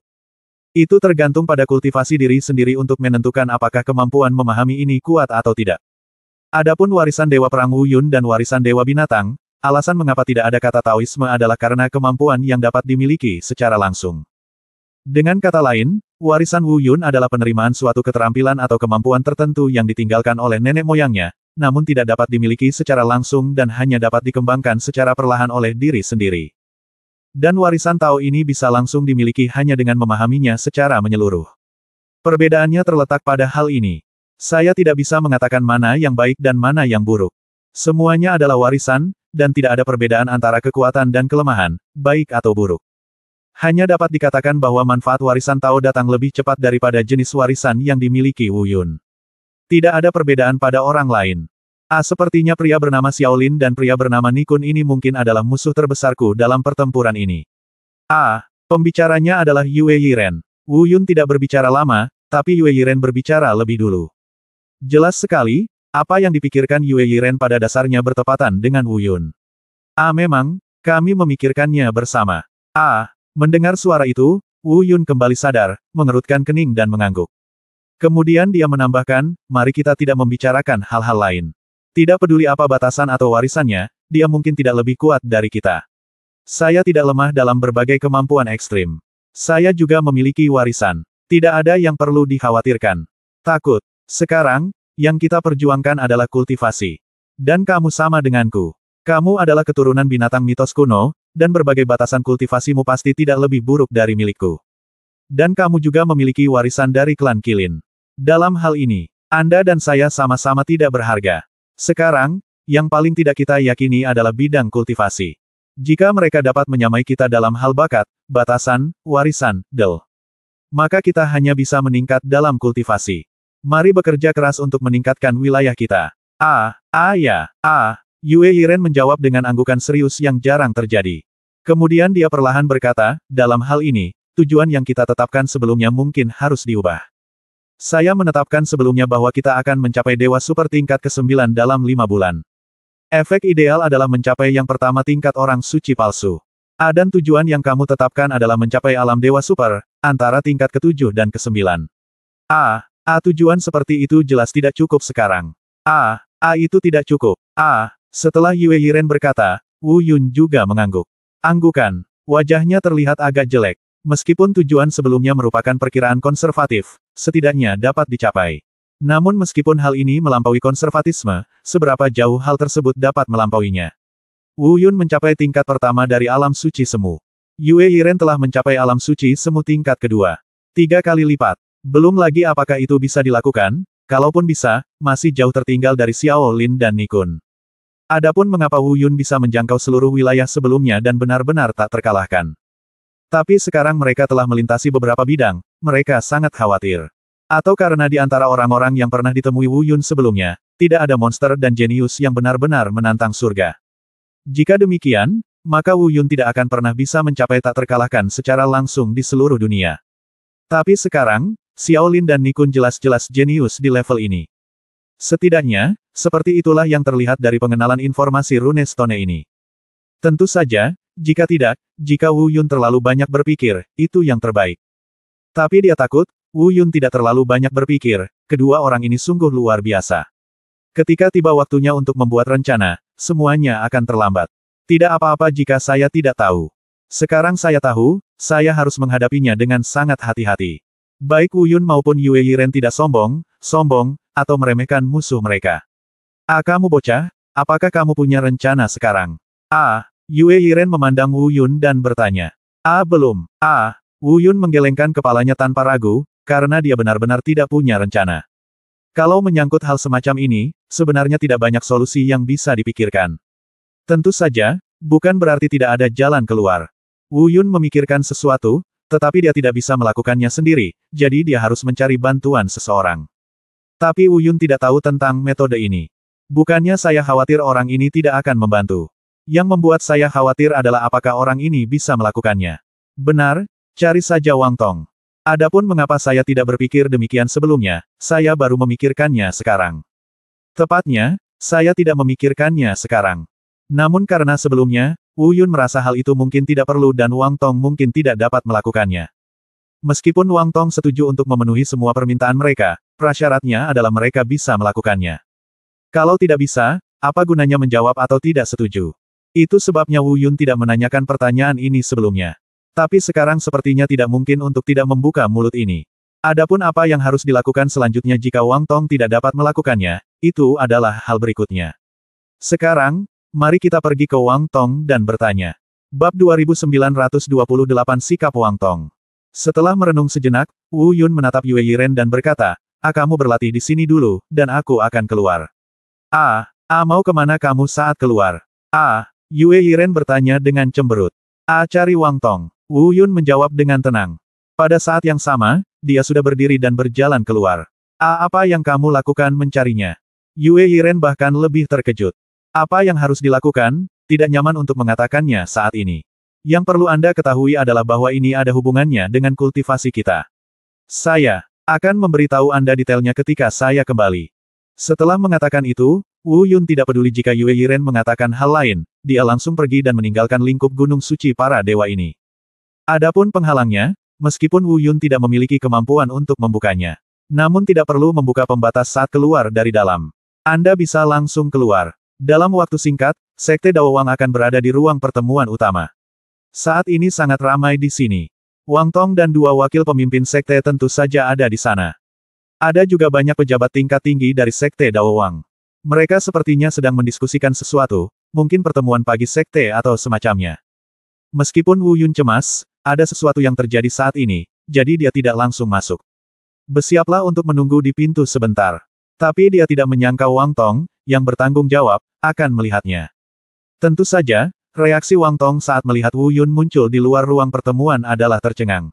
Itu tergantung pada kultivasi diri sendiri untuk menentukan apakah kemampuan memahami ini kuat atau tidak. Adapun warisan Dewa Perang Wu Yun dan warisan Dewa Binatang, alasan mengapa tidak ada kata Taoisme adalah karena kemampuan yang dapat dimiliki secara langsung. Dengan kata lain, warisan Wu Yun adalah penerimaan suatu keterampilan atau kemampuan tertentu yang ditinggalkan oleh nenek moyangnya, namun tidak dapat dimiliki secara langsung dan hanya dapat dikembangkan secara perlahan oleh diri sendiri. Dan warisan Tao ini bisa langsung dimiliki hanya dengan memahaminya secara menyeluruh. Perbedaannya terletak pada hal ini. Saya tidak bisa mengatakan mana yang baik dan mana yang buruk. Semuanya adalah warisan, dan tidak ada perbedaan antara kekuatan dan kelemahan, baik atau buruk. Hanya dapat dikatakan bahwa manfaat warisan Tao datang lebih cepat daripada jenis warisan yang dimiliki Wu Yun. Tidak ada perbedaan pada orang lain. Sepertinya pria bernama Xiaolin dan pria bernama Nikun ini mungkin adalah musuh terbesarku dalam pertempuran ini. Pembicaranya adalah Yue Yiren. Wu Yun tidak berbicara lama, tapi Yue Yiren berbicara lebih dulu. Jelas sekali, apa yang dipikirkan Yue Yiren pada dasarnya bertepatan dengan Wu Yun. Memang, kami memikirkannya bersama. Mendengar suara itu, Wu Yun kembali sadar, mengerutkan kening dan mengangguk. Kemudian dia menambahkan, mari kita tidak membicarakan hal-hal lain. Tidak peduli apa batasan atau warisannya, dia mungkin tidak lebih kuat dari kita. Saya tidak lemah dalam berbagai kemampuan ekstrim. Saya juga memiliki warisan. Tidak ada yang perlu dikhawatirkan. Takut. Sekarang, yang kita perjuangkan adalah kultivasi. Dan kamu sama denganku. Kamu adalah keturunan binatang mitos kuno, dan berbagai batasan kultivasimu pasti tidak lebih buruk dari milikku. Dan kamu juga memiliki warisan dari klan Qilin. Dalam hal ini, Anda dan saya sama-sama tidak berharga. Sekarang, yang paling tidak kita yakini adalah bidang kultivasi. Jika mereka dapat menyamai kita dalam hal bakat, batasan, warisan, maka kita hanya bisa meningkat dalam kultivasi. Mari bekerja keras untuk meningkatkan wilayah kita. Yue Yiren menjawab dengan anggukan serius yang jarang terjadi. Kemudian dia perlahan berkata, dalam hal ini, tujuan yang kita tetapkan sebelumnya mungkin harus diubah. Saya menetapkan sebelumnya bahwa kita akan mencapai Dewa Super tingkat ke-9 dalam 5 bulan. Efek ideal adalah mencapai yang pertama tingkat orang suci palsu. Dan tujuan yang kamu tetapkan adalah mencapai alam Dewa Super, antara tingkat ke-7 dan ke-9. Tujuan seperti itu jelas tidak cukup sekarang. Itu tidak cukup. Setelah Yue Yiren berkata, Wu Yun juga mengangguk. Anggukan. Wajahnya terlihat agak jelek. Meskipun tujuan sebelumnya merupakan perkiraan konservatif, setidaknya dapat dicapai. Namun meskipun hal ini melampaui konservatisme, seberapa jauh hal tersebut dapat melampauinya? Wu Yun mencapai tingkat pertama dari alam suci semu. Yue Yiren telah mencapai alam suci semu tingkat kedua. 3 kali lipat. Belum lagi apakah itu bisa dilakukan? Kalaupun bisa, masih jauh tertinggal dari Xiao Lin dan Nikun. Adapun mengapa Wu Yun bisa menjangkau seluruh wilayah sebelumnya dan benar-benar tak terkalahkan. Tapi sekarang mereka telah melintasi beberapa bidang, mereka sangat khawatir. Atau karena di antara orang-orang yang pernah ditemui Wu Yun sebelumnya, tidak ada monster dan jenius yang benar-benar menantang surga. Jika demikian, maka Wu Yun tidak akan pernah bisa mencapai tak terkalahkan secara langsung di seluruh dunia. Tapi sekarang, Xiao Lin dan Nikun jelas-jelas jenius di level ini. Setidaknya, seperti itulah yang terlihat dari pengenalan informasi Rune Stone ini. Tentu saja, jika tidak, jika Wu Yun terlalu banyak berpikir, itu yang terbaik. Tapi dia takut, Wu Yun tidak terlalu banyak berpikir, kedua orang ini sungguh luar biasa. Ketika tiba waktunya untuk membuat rencana, semuanya akan terlambat. Tidak apa-apa jika saya tidak tahu. Sekarang saya tahu, saya harus menghadapinya dengan sangat hati-hati. Baik Wu Yun maupun Yue Yiren tidak sombong, atau meremehkan musuh mereka. Kamu bocah, apakah kamu punya rencana sekarang? Yue Yiren memandang Wu Yun dan bertanya. Belum. Wu Yun menggelengkan kepalanya tanpa ragu, karena dia benar-benar tidak punya rencana. Kalau menyangkut hal semacam ini, sebenarnya tidak banyak solusi yang bisa dipikirkan. Tentu saja, bukan berarti tidak ada jalan keluar. Wu Yun memikirkan sesuatu, tetapi dia tidak bisa melakukannya sendiri, jadi dia harus mencari bantuan seseorang. Tapi Wu Yun tidak tahu tentang metode ini. Bukannya saya khawatir orang ini tidak akan membantu. Yang membuat saya khawatir adalah apakah orang ini bisa melakukannya. Benar, cari saja Wang Tong. Adapun mengapa saya tidak berpikir demikian sebelumnya, saya baru memikirkannya sekarang. Tepatnya, saya tidak memikirkannya sekarang. Namun karena sebelumnya, Wu Yun merasa hal itu mungkin tidak perlu dan Wang Tong mungkin tidak dapat melakukannya. Meskipun Wang Tong setuju untuk memenuhi semua permintaan mereka, prasyaratnya adalah mereka bisa melakukannya. Kalau tidak bisa, apa gunanya menjawab atau tidak setuju? Itu sebabnya Wu Yun tidak menanyakan pertanyaan ini sebelumnya. Tapi sekarang sepertinya tidak mungkin untuk tidak membuka mulut ini. Adapun apa yang harus dilakukan selanjutnya jika Wang Tong tidak dapat melakukannya, itu adalah hal berikutnya. Sekarang, mari kita pergi ke Wang Tong dan bertanya. Bab 2928 Sikap Wang Tong. Setelah merenung sejenak, Wu Yun menatap Yue Yiren dan berkata, kamu berlatih di sini dulu, dan aku akan keluar. Mau kemana kamu saat keluar? Yue Yiren bertanya dengan cemberut. Cari Wang Tong. Wu Yun menjawab dengan tenang. Pada saat yang sama, dia sudah berdiri dan berjalan keluar. Apa yang kamu lakukan mencarinya? Yue Yiren bahkan lebih terkejut. Apa yang harus dilakukan? Tidak nyaman untuk mengatakannya saat ini. Yang perlu Anda ketahui adalah bahwa ini ada hubungannya dengan kultivasi kita. Saya akan memberitahu Anda detailnya ketika saya kembali. Setelah mengatakan itu, Wu Yun tidak peduli jika Yue Yiren mengatakan hal lain, dia langsung pergi dan meninggalkan lingkup gunung suci para dewa ini. Adapun penghalangnya, meskipun Wu Yun tidak memiliki kemampuan untuk membukanya, namun tidak perlu membuka pembatas saat keluar dari dalam. Anda bisa langsung keluar. Dalam waktu singkat, Sekte Dao Wang akan berada di ruang pertemuan utama. Saat ini sangat ramai di sini. Wang Tong dan dua wakil pemimpin sekte tentu saja ada di sana. Ada juga banyak pejabat tingkat tinggi dari Sekte Dao Wang. Mereka sepertinya sedang mendiskusikan sesuatu, mungkin pertemuan pagi sekte atau semacamnya. Meskipun Wu Yun cemas, ada sesuatu yang terjadi saat ini, jadi dia tidak langsung masuk. Bersiaplah untuk menunggu di pintu sebentar. Tapi dia tidak menyangka Wang Tong, yang bertanggung jawab, akan melihatnya. Tentu saja, reaksi Wang Tong saat melihat Wu Yun muncul di luar ruang pertemuan adalah tercengang.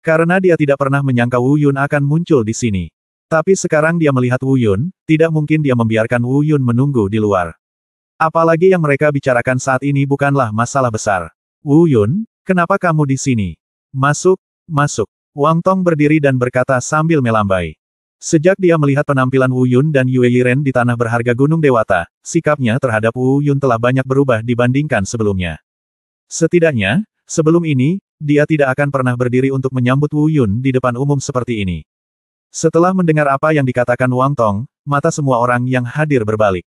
Karena dia tidak pernah menyangka Wu Yun akan muncul di sini. Tapi sekarang dia melihat Wu Yun, tidak mungkin dia membiarkan Wu Yun menunggu di luar. Apalagi yang mereka bicarakan saat ini bukanlah masalah besar. Wu Yun, kenapa kamu di sini? Masuk, masuk. Wang Tong berdiri dan berkata sambil melambai. Sejak dia melihat penampilan Wu Yun dan Yue Yiren di tanah berharga Gunung Dewata, sikapnya terhadap Wu Yun telah banyak berubah dibandingkan sebelumnya. Setidaknya, sebelum ini, dia tidak akan pernah berdiri untuk menyambut Wu Yun di depan umum seperti ini. Setelah mendengar apa yang dikatakan Wang Tong, mata semua orang yang hadir berbalik.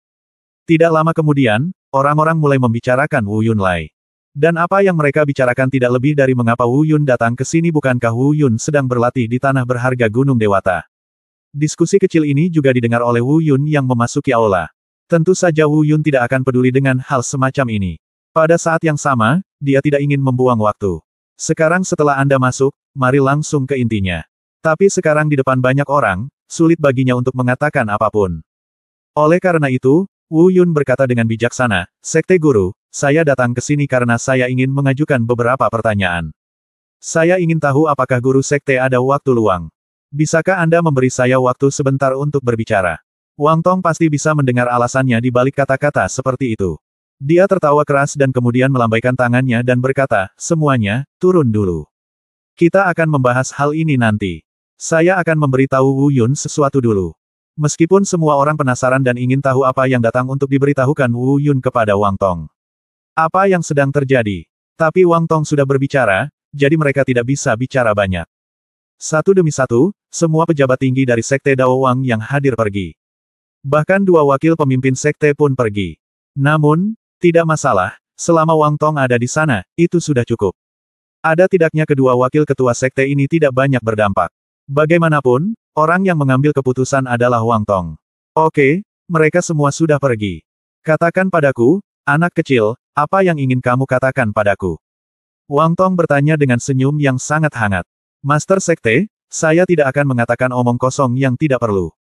Tidak lama kemudian, orang-orang mulai membicarakan Wu Yun Lai. Dan apa yang mereka bicarakan tidak lebih dari mengapa Wu Yun datang ke sini, bukankah Wu Yun sedang berlatih di tanah berharga Gunung Dewata. Diskusi kecil ini juga didengar oleh Wu Yun yang memasuki aula. Tentu saja Wu Yun tidak akan peduli dengan hal semacam ini. Pada saat yang sama, dia tidak ingin membuang waktu. Sekarang setelah Anda masuk, mari langsung ke intinya. Tapi sekarang di depan banyak orang, sulit baginya untuk mengatakan apapun. Oleh karena itu, Wu Yun berkata dengan bijaksana, Sekte Guru, saya datang ke sini karena saya ingin mengajukan beberapa pertanyaan. Saya ingin tahu apakah Guru Sekte ada waktu luang. Bisakah Anda memberi saya waktu sebentar untuk berbicara? Wang Tong pasti bisa mendengar alasannya di balik kata-kata seperti itu. Dia tertawa keras dan kemudian melambaikan tangannya dan berkata, semuanya, turun dulu. Kita akan membahas hal ini nanti. Saya akan memberitahu Wu Yun sesuatu dulu. Meskipun semua orang penasaran dan ingin tahu apa yang datang untuk diberitahukan Wu Yun kepada Wang Tong. Apa yang sedang terjadi? Tapi Wang Tong sudah berbicara, jadi mereka tidak bisa bicara banyak. Satu demi satu, semua pejabat tinggi dari Sekte Dao Wang yang hadir pergi. Bahkan dua wakil pemimpin sekte pun pergi. Namun, tidak masalah, selama Wang Tong ada di sana, itu sudah cukup. Ada tidaknya kedua wakil ketua sekte ini tidak banyak berdampak. Bagaimanapun, orang yang mengambil keputusan adalah Wang Tong. Oke, mereka semua sudah pergi. Katakan padaku, anak kecil, apa yang ingin kamu katakan padaku? Wang Tong bertanya dengan senyum yang sangat hangat. Master Sekte, saya tidak akan mengatakan omong kosong yang tidak perlu.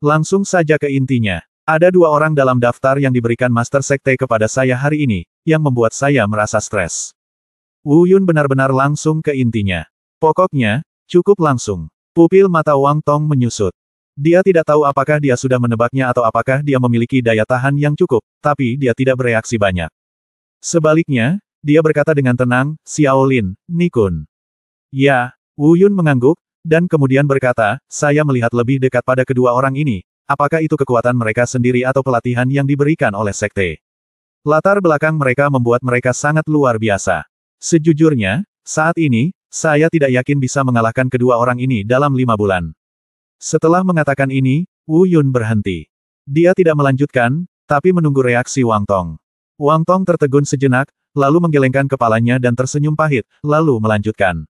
Langsung saja ke intinya. Ada dua orang dalam daftar yang diberikan Master Sekte kepada saya hari ini, yang membuat saya merasa stres. Wu Yun benar-benar langsung ke intinya. Pokoknya, cukup langsung. Pupil mata Wang Tong menyusut. Dia tidak tahu apakah dia sudah menebaknya atau apakah dia memiliki daya tahan yang cukup, tapi dia tidak bereaksi banyak. Sebaliknya, dia berkata dengan tenang, Xiaolin, Nikun. Ya. Wu Yun mengangguk, dan kemudian berkata, saya melihat lebih dekat pada kedua orang ini, apakah itu kekuatan mereka sendiri atau pelatihan yang diberikan oleh sekte. Latar belakang mereka membuat mereka sangat luar biasa. Sejujurnya, saat ini, saya tidak yakin bisa mengalahkan kedua orang ini dalam 5 bulan. Setelah mengatakan ini, Wu Yun berhenti. Dia tidak melanjutkan, tapi menunggu reaksi Wang Tong. Wang Tong tertegun sejenak, lalu menggelengkan kepalanya dan tersenyum pahit, lalu melanjutkan.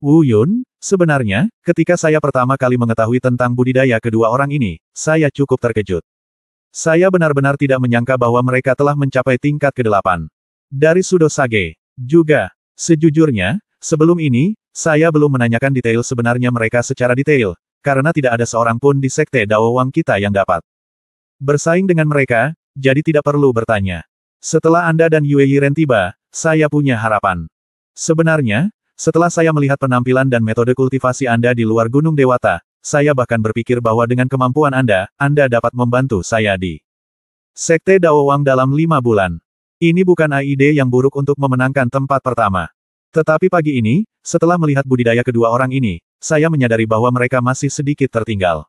Wu Yun, sebenarnya, ketika saya pertama kali mengetahui tentang budidaya kedua orang ini, saya cukup terkejut. Saya benar-benar tidak menyangka bahwa mereka telah mencapai tingkat ke-8. Dari Sudo Sage. Juga, sejujurnya, sebelum ini, saya belum menanyakan detail sebenarnya mereka secara detail, karena tidak ada seorang pun di Sekte Dao Wang kita yang dapat bersaing dengan mereka, jadi tidak perlu bertanya. Setelah Anda dan Yue Yiren tiba, saya punya harapan. Sebenarnya, setelah saya melihat penampilan dan metode kultivasi Anda di luar Gunung Dewata, saya bahkan berpikir bahwa dengan kemampuan Anda dapat membantu saya di Sekte Dao Wang dalam 5 bulan. Ini bukan ide yang buruk untuk memenangkan tempat pertama. Tetapi pagi ini, setelah melihat budidaya kedua orang ini, saya menyadari bahwa mereka masih sedikit tertinggal.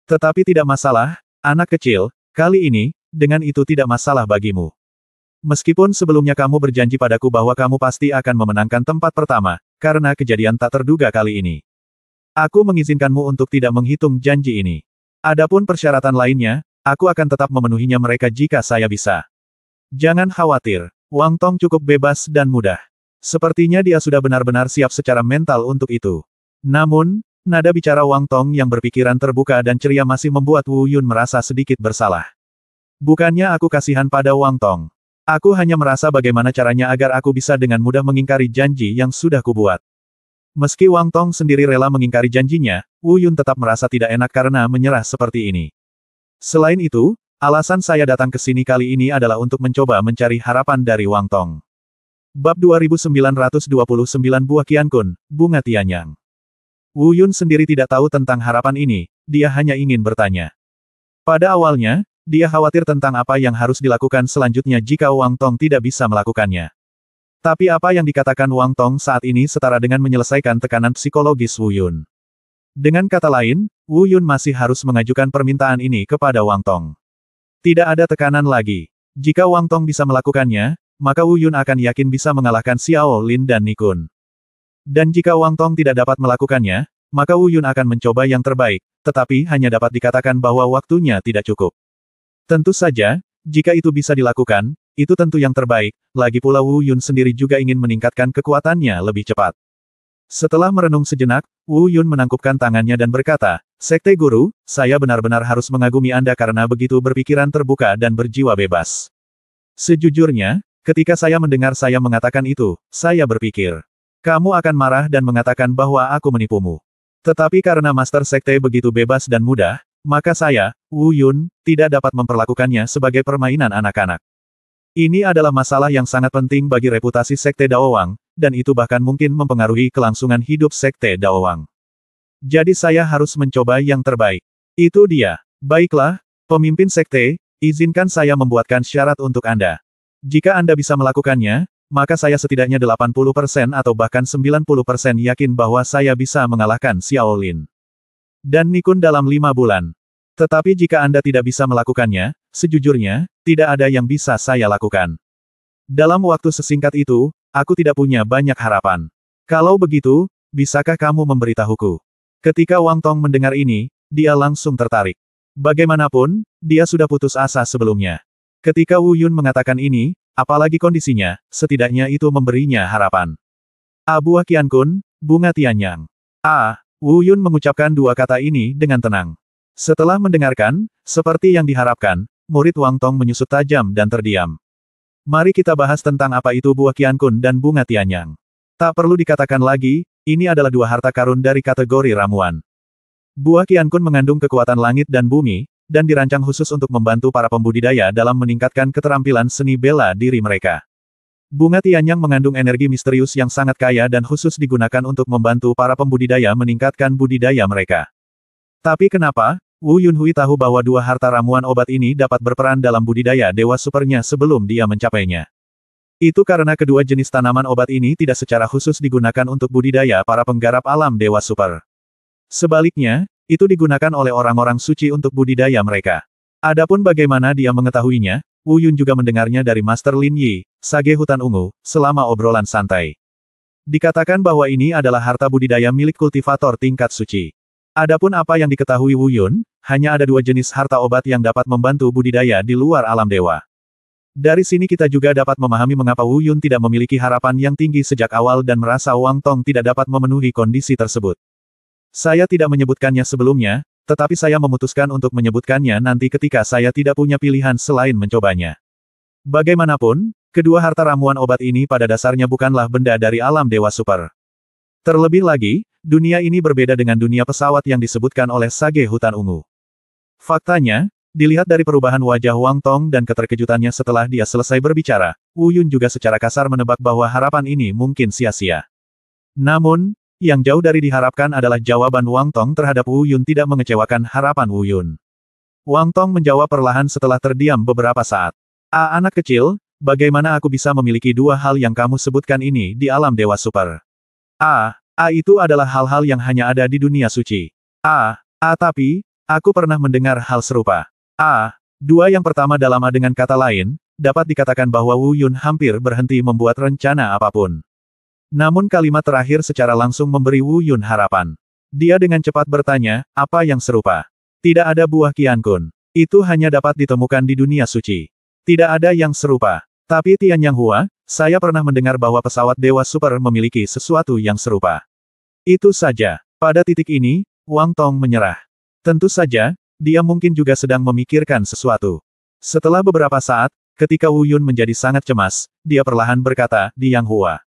Tetapi tidak masalah, anak kecil, kali ini, dengan itu tidak masalah bagimu. Meskipun sebelumnya kamu berjanji padaku bahwa kamu pasti akan memenangkan tempat pertama, karena kejadian tak terduga kali ini. Aku mengizinkanmu untuk tidak menghitung janji ini. Adapun persyaratan lainnya, aku akan tetap memenuhinya mereka jika saya bisa. Jangan khawatir, Wang Tong cukup bebas dan mudah. Sepertinya dia sudah benar-benar siap secara mental untuk itu. Namun, nada bicara Wang Tong yang berpikiran terbuka dan ceria masih membuat Wu Yun merasa sedikit bersalah. Bukannya aku kasihan pada Wang Tong. Aku hanya merasa bagaimana caranya agar aku bisa dengan mudah mengingkari janji yang sudah kubuat. Meski Wang Tong sendiri rela mengingkari janjinya, Wu Yun tetap merasa tidak enak karena menyerah seperti ini. Selain itu, alasan saya datang ke sini kali ini adalah untuk mencoba mencari harapan dari Wang Tong. Bab 2929 Buah Qiankun, Bunga Tianyang. Wu Yun sendiri tidak tahu tentang harapan ini, dia hanya ingin bertanya. Pada awalnya, dia khawatir tentang apa yang harus dilakukan selanjutnya jika Wang Tong tidak bisa melakukannya. Tapi apa yang dikatakan Wang Tong saat ini setara dengan menyelesaikan tekanan psikologis Wu Yun. Dengan kata lain, Wu Yun masih harus mengajukan permintaan ini kepada Wang Tong. Tidak ada tekanan lagi. Jika Wang Tong bisa melakukannya, maka Wu Yun akan yakin bisa mengalahkan Xiao Lin dan Nikun. Dan jika Wang Tong tidak dapat melakukannya, maka Wu Yun akan mencoba yang terbaik, tetapi hanya dapat dikatakan bahwa waktunya tidak cukup. Tentu saja, jika itu bisa dilakukan, itu tentu yang terbaik, lagi pula Wu Yun sendiri juga ingin meningkatkan kekuatannya lebih cepat. Setelah merenung sejenak, Wu Yun menangkupkan tangannya dan berkata, Sekte Guru, saya benar-benar harus mengagumi Anda karena begitu berpikiran terbuka dan berjiwa bebas. Sejujurnya, ketika saya mendengar saya mengatakan itu, saya berpikir, kamu akan marah dan mengatakan bahwa aku menipumu. Tetapi karena Master Sekte begitu bebas dan mudah, maka saya, Wu Yun, tidak dapat memperlakukannya sebagai permainan anak-anak. Ini adalah masalah yang sangat penting bagi reputasi Sekte Daowang, dan itu bahkan mungkin mempengaruhi kelangsungan hidup Sekte Daowang. Jadi saya harus mencoba yang terbaik. Itu dia. Baiklah, pemimpin Sekte, izinkan saya membuatkan syarat untuk Anda. Jika Anda bisa melakukannya, maka saya setidaknya 80% atau bahkan 90% yakin bahwa saya bisa mengalahkan Xiao Lin dan Nikun dalam 5 bulan. Tetapi jika Anda tidak bisa melakukannya, sejujurnya, tidak ada yang bisa saya lakukan. Dalam waktu sesingkat itu, aku tidak punya banyak harapan. Kalau begitu, bisakah kamu memberitahuku? Ketika Wang Tong mendengar ini, dia langsung tertarik. Bagaimanapun, dia sudah putus asa sebelumnya. Ketika Wu Yun mengatakan ini, apalagi kondisinya, setidaknya itu memberinya harapan. Buah Qiankun, Bunga Tianyang. Wu Yun mengucapkan dua kata ini dengan tenang. Setelah mendengarkan, seperti yang diharapkan, murid Wang Tong menyusut tajam dan terdiam. Mari kita bahas tentang apa itu Buah Qiankun dan Bunga Tianyang. Tak perlu dikatakan lagi, ini adalah dua harta karun dari kategori ramuan. Buah Qiankun mengandung kekuatan langit dan bumi, dan dirancang khusus untuk membantu para pembudidaya dalam meningkatkan keterampilan seni bela diri mereka. Bunga Tianyang mengandung energi misterius yang sangat kaya dan khusus digunakan untuk membantu para pembudidaya meningkatkan budidaya mereka. Tapi kenapa, Wu Yunhui tahu bahwa dua harta ramuan obat ini dapat berperan dalam budidaya dewa supernya sebelum dia mencapainya. Itu karena kedua jenis tanaman obat ini tidak secara khusus digunakan untuk budidaya para penggarap alam dewa super. Sebaliknya, itu digunakan oleh orang-orang suci untuk budidaya mereka. Adapun bagaimana dia mengetahuinya, Wu Yun juga mendengarnya dari Master Lin Yi, Sage Hutan Ungu, selama obrolan santai. Dikatakan bahwa ini adalah harta budidaya milik kultivator tingkat suci. Adapun apa yang diketahui Wu Yun, hanya ada dua jenis harta obat yang dapat membantu budidaya di luar alam dewa. Dari sini kita juga dapat memahami mengapa Wu Yun tidak memiliki harapan yang tinggi sejak awal dan merasa Wang Tong tidak dapat memenuhi kondisi tersebut. Saya tidak menyebutkannya sebelumnya, tetapi saya memutuskan untuk menyebutkannya nanti ketika saya tidak punya pilihan selain mencobanya. Bagaimanapun, kedua harta ramuan obat ini pada dasarnya bukanlah benda dari alam dewa super. Terlebih lagi, dunia ini berbeda dengan dunia pesawat yang disebutkan oleh Sage Hutan Ungu. Faktanya, dilihat dari perubahan wajah Wang Tong dan keterkejutannya setelah dia selesai berbicara, Wu Yun juga secara kasar menebak bahwa harapan ini mungkin sia-sia. Namun, yang jauh dari diharapkan adalah jawaban Wang Tong terhadap Wu Yun tidak mengecewakan harapan Wu Yun. Wang Tong menjawab perlahan setelah terdiam beberapa saat. Anak kecil, bagaimana aku bisa memiliki dua hal yang kamu sebutkan ini di alam Dewa Super? Itu adalah hal-hal yang hanya ada di dunia suci. Tapi, aku pernah mendengar hal serupa. Dua yang pertama dalam dengan kata lain, dapat dikatakan bahwa Wu Yun hampir berhenti membuat rencana apapun. Namun kalimat terakhir secara langsung memberi Wu Yun harapan. Dia dengan cepat bertanya, apa yang serupa? Tidak ada buah Qiankun. Itu hanya dapat ditemukan di dunia suci. Tidak ada yang serupa. Tapi Tianyang Hua, saya pernah mendengar bahwa pesawat Dewa Super memiliki sesuatu yang serupa. Itu saja. Pada titik ini, Wang Tong menyerah. Tentu saja, dia mungkin juga sedang memikirkan sesuatu. Setelah beberapa saat, ketika Wu Yun menjadi sangat cemas, dia perlahan berkata, Diang Hua.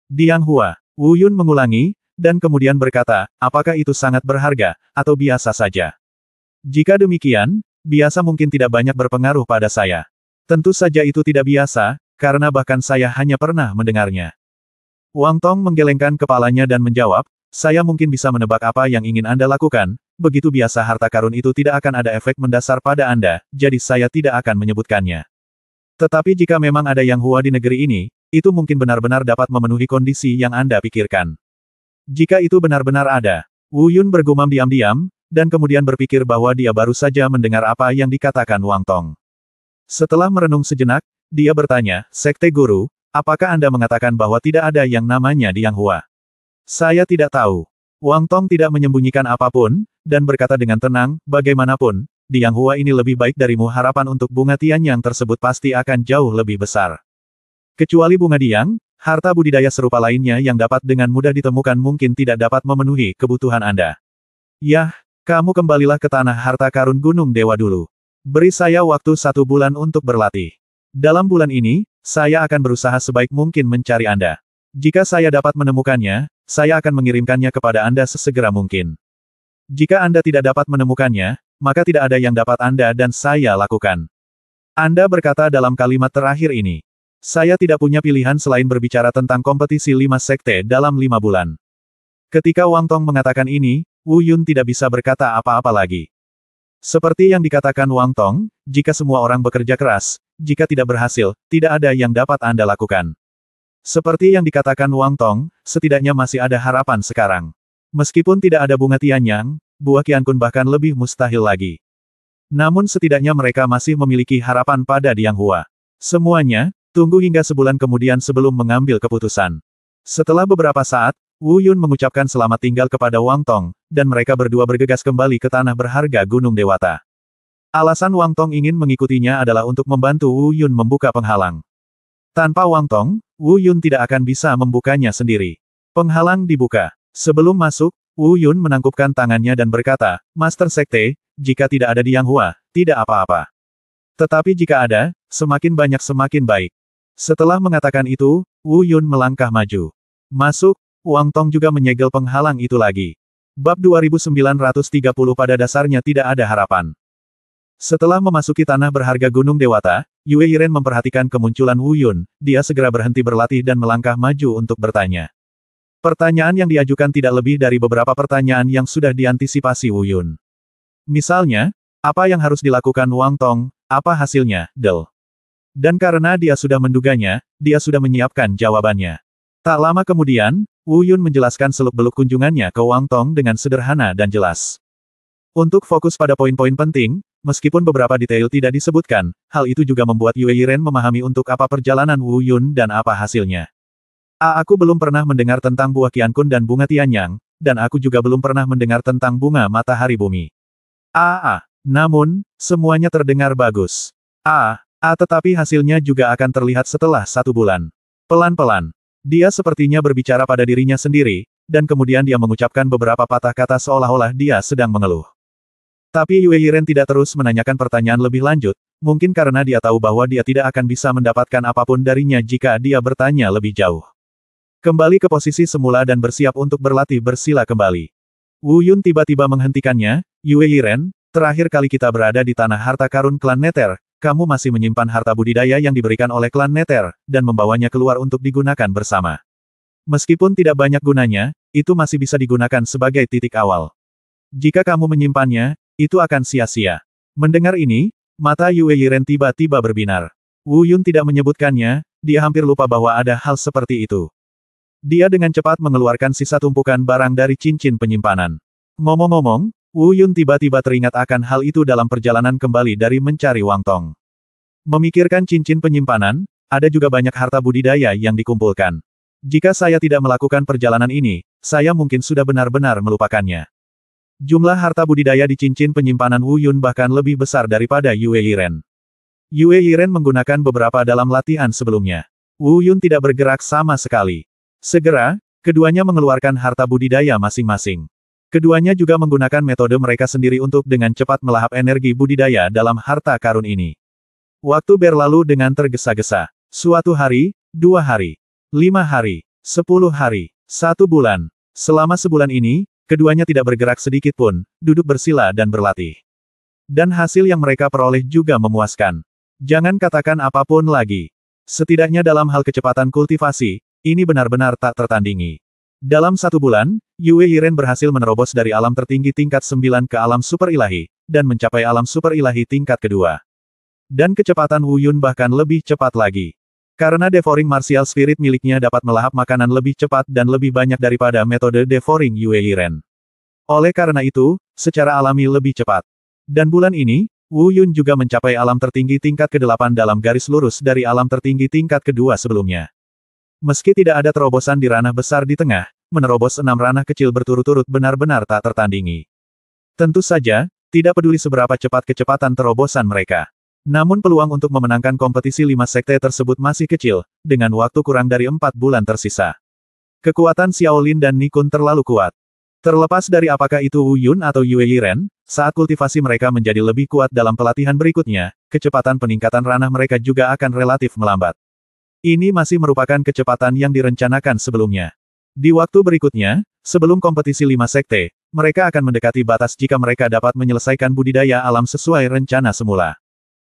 Diang Hua. Wu Yun mengulangi, dan kemudian berkata, apakah itu sangat berharga, atau biasa saja? Jika demikian, biasa mungkin tidak banyak berpengaruh pada saya. Tentu saja itu tidak biasa, karena bahkan saya hanya pernah mendengarnya. Wang Tong menggelengkan kepalanya dan menjawab, saya mungkin bisa menebak apa yang ingin Anda lakukan, begitu biasa harta karun itu tidak akan ada efek mendasar pada Anda, jadi saya tidak akan menyebutkannya. Tetapi jika memang ada Yang Hua di negeri ini, itu mungkin benar-benar dapat memenuhi kondisi yang Anda pikirkan. Jika itu benar-benar ada, Wu Yun bergumam diam-diam, dan kemudian berpikir bahwa dia baru saja mendengar apa yang dikatakan Wang Tong. Setelah merenung sejenak, dia bertanya, Sekte Guru, apakah Anda mengatakan bahwa tidak ada yang namanya Diang Hua? Saya tidak tahu. Wang Tong tidak menyembunyikan apapun, dan berkata dengan tenang, bagaimanapun, Diang Hua ini lebih baik darimu, harapan untuk bunga Tianyang tersebut pasti akan jauh lebih besar. Kecuali bunga Diang, harta budidaya serupa lainnya yang dapat dengan mudah ditemukan mungkin tidak dapat memenuhi kebutuhan Anda. Yah, kamu kembalilah ke tanah harta karun Gunung Dewa dulu. Beri saya waktu 1 bulan untuk berlatih. Dalam bulan ini, saya akan berusaha sebaik mungkin mencari Anda. Jika saya dapat menemukannya, saya akan mengirimkannya kepada Anda sesegera mungkin. Jika Anda tidak dapat menemukannya, maka tidak ada yang dapat Anda dan saya lakukan. Anda berkata dalam kalimat terakhir ini. Saya tidak punya pilihan selain berbicara tentang kompetisi 5 sekte dalam 5 bulan. Ketika Wang Tong mengatakan ini, Wu Yun tidak bisa berkata apa-apa lagi. Seperti yang dikatakan Wang Tong, jika semua orang bekerja keras, jika tidak berhasil, tidak ada yang dapat Anda lakukan. Seperti yang dikatakan Wang Tong, setidaknya masih ada harapan sekarang. Meskipun tidak ada bunga Tianyang, buah Qiankun bahkan lebih mustahil lagi. Namun setidaknya mereka masih memiliki harapan pada Diang Hua. Semuanya, tunggu hingga sebulan kemudian sebelum mengambil keputusan. Setelah beberapa saat, Wu Yun mengucapkan selamat tinggal kepada Wang Tong, dan mereka berdua bergegas kembali ke tanah berharga Gunung Dewata. Alasan Wang Tong ingin mengikutinya adalah untuk membantu Wu Yun membuka penghalang. Tanpa Wang Tong, Wu Yun tidak akan bisa membukanya sendiri. Penghalang dibuka. Sebelum masuk, Wu Yun menangkupkan tangannya dan berkata, Master Sekte, jika tidak ada Diang Hua, tidak apa-apa. Tetapi jika ada, semakin banyak semakin baik. Setelah mengatakan itu, Wu Yun melangkah maju. Masuk, Wang Tong juga menyegel penghalang itu lagi. Bab 2930 pada dasarnya tidak ada harapan. Setelah memasuki tanah berharga Gunung Dewata, Yue Yiren memperhatikan kemunculan Wu Yun, dia segera berhenti berlatih dan melangkah maju untuk bertanya. Pertanyaan yang diajukan tidak lebih dari beberapa pertanyaan yang sudah diantisipasi Wu Yun. Misalnya, apa yang harus dilakukan Wang Tong, apa hasilnya, Del? Dan karena dia sudah menduganya, dia sudah menyiapkan jawabannya. Tak lama kemudian, Wu Yun menjelaskan seluk-beluk kunjungannya ke Wang Tong dengan sederhana dan jelas. Untuk fokus pada poin-poin penting, meskipun beberapa detail tidak disebutkan, hal itu juga membuat Yue Yiren memahami untuk apa perjalanan Wu Yun dan apa hasilnya. Aku belum pernah mendengar tentang buah Qiankun dan bunga Tianyang, dan aku juga belum pernah mendengar tentang bunga matahari bumi. Namun, semuanya terdengar bagus. Tetapi hasilnya juga akan terlihat setelah 1 bulan. Pelan-pelan. Dia sepertinya berbicara pada dirinya sendiri, dan kemudian dia mengucapkan beberapa patah kata seolah-olah dia sedang mengeluh. Tapi Yue Yiren tidak terus menanyakan pertanyaan lebih lanjut, mungkin karena dia tahu bahwa dia tidak akan bisa mendapatkan apapun darinya jika dia bertanya lebih jauh. Kembali ke posisi semula dan bersiap untuk berlatih bersila kembali. Wu Yun tiba-tiba menghentikannya, Yue Yiren, terakhir kali kita berada di tanah harta karun klan Nether, kamu masih menyimpan harta budidaya yang diberikan oleh klan Nether, dan membawanya keluar untuk digunakan bersama. Meskipun tidak banyak gunanya, itu masih bisa digunakan sebagai titik awal. Jika kamu menyimpannya, itu akan sia-sia. Mendengar ini, mata Yue Yiren tiba-tiba berbinar. Wu Yun tidak menyebutkannya, dia hampir lupa bahwa ada hal seperti itu. Dia dengan cepat mengeluarkan sisa tumpukan barang dari cincin penyimpanan. Ngomong-ngomong, Wu Yun tiba-tiba teringat akan hal itu dalam perjalanan kembali dari mencari Wang Tong. Memikirkan cincin penyimpanan, ada juga banyak harta budidaya yang dikumpulkan. Jika saya tidak melakukan perjalanan ini, saya mungkin sudah benar-benar melupakannya. Jumlah harta budidaya di cincin penyimpanan Wu Yun bahkan lebih besar daripada Yue Yiren. Yue Yiren menggunakan beberapa dalam latihan sebelumnya. Wu Yun tidak bergerak sama sekali. Segera, keduanya mengeluarkan harta budidaya masing-masing. Keduanya juga menggunakan metode mereka sendiri untuk dengan cepat melahap energi budidaya dalam harta karun ini. Waktu berlalu dengan tergesa-gesa. Suatu hari, 2 hari, 5 hari, 10 hari, 1 bulan. Selama sebulan ini, keduanya tidak bergerak sedikit pun, duduk bersila dan berlatih. Dan hasil yang mereka peroleh juga memuaskan. Jangan katakan apapun lagi. Setidaknya dalam hal kecepatan kultivasi, ini benar-benar tak tertandingi. Dalam 1 bulan, Yue Yiren berhasil menerobos dari alam tertinggi tingkat 9 ke alam super ilahi, dan mencapai alam super ilahi tingkat kedua. Dan kecepatan Wu Yun bahkan lebih cepat lagi. Karena devouring martial spirit miliknya dapat melahap makanan lebih cepat dan lebih banyak daripada metode devouring Yue Yiren. Oleh karena itu, secara alami lebih cepat. Dan bulan ini, Wu Yun juga mencapai alam tertinggi tingkat ke-8 dalam garis lurus dari alam tertinggi tingkat kedua sebelumnya. Meski tidak ada terobosan di ranah besar di tengah, menerobos 6 ranah kecil berturut-turut benar-benar tak tertandingi. Tentu saja, tidak peduli seberapa cepat kecepatan terobosan mereka. Namun peluang untuk memenangkan kompetisi 5 sekte tersebut masih kecil, dengan waktu kurang dari 4 bulan tersisa. Kekuatan Xiaolin dan Nikun terlalu kuat. Terlepas dari apakah itu Wu Yun atau Yue Yiren, saat kultivasi mereka menjadi lebih kuat dalam pelatihan berikutnya, kecepatan peningkatan ranah mereka juga akan relatif melambat. Ini masih merupakan kecepatan yang direncanakan sebelumnya. Di waktu berikutnya, sebelum kompetisi 5 sekte, mereka akan mendekati batas jika mereka dapat menyelesaikan budidaya alam sesuai rencana semula.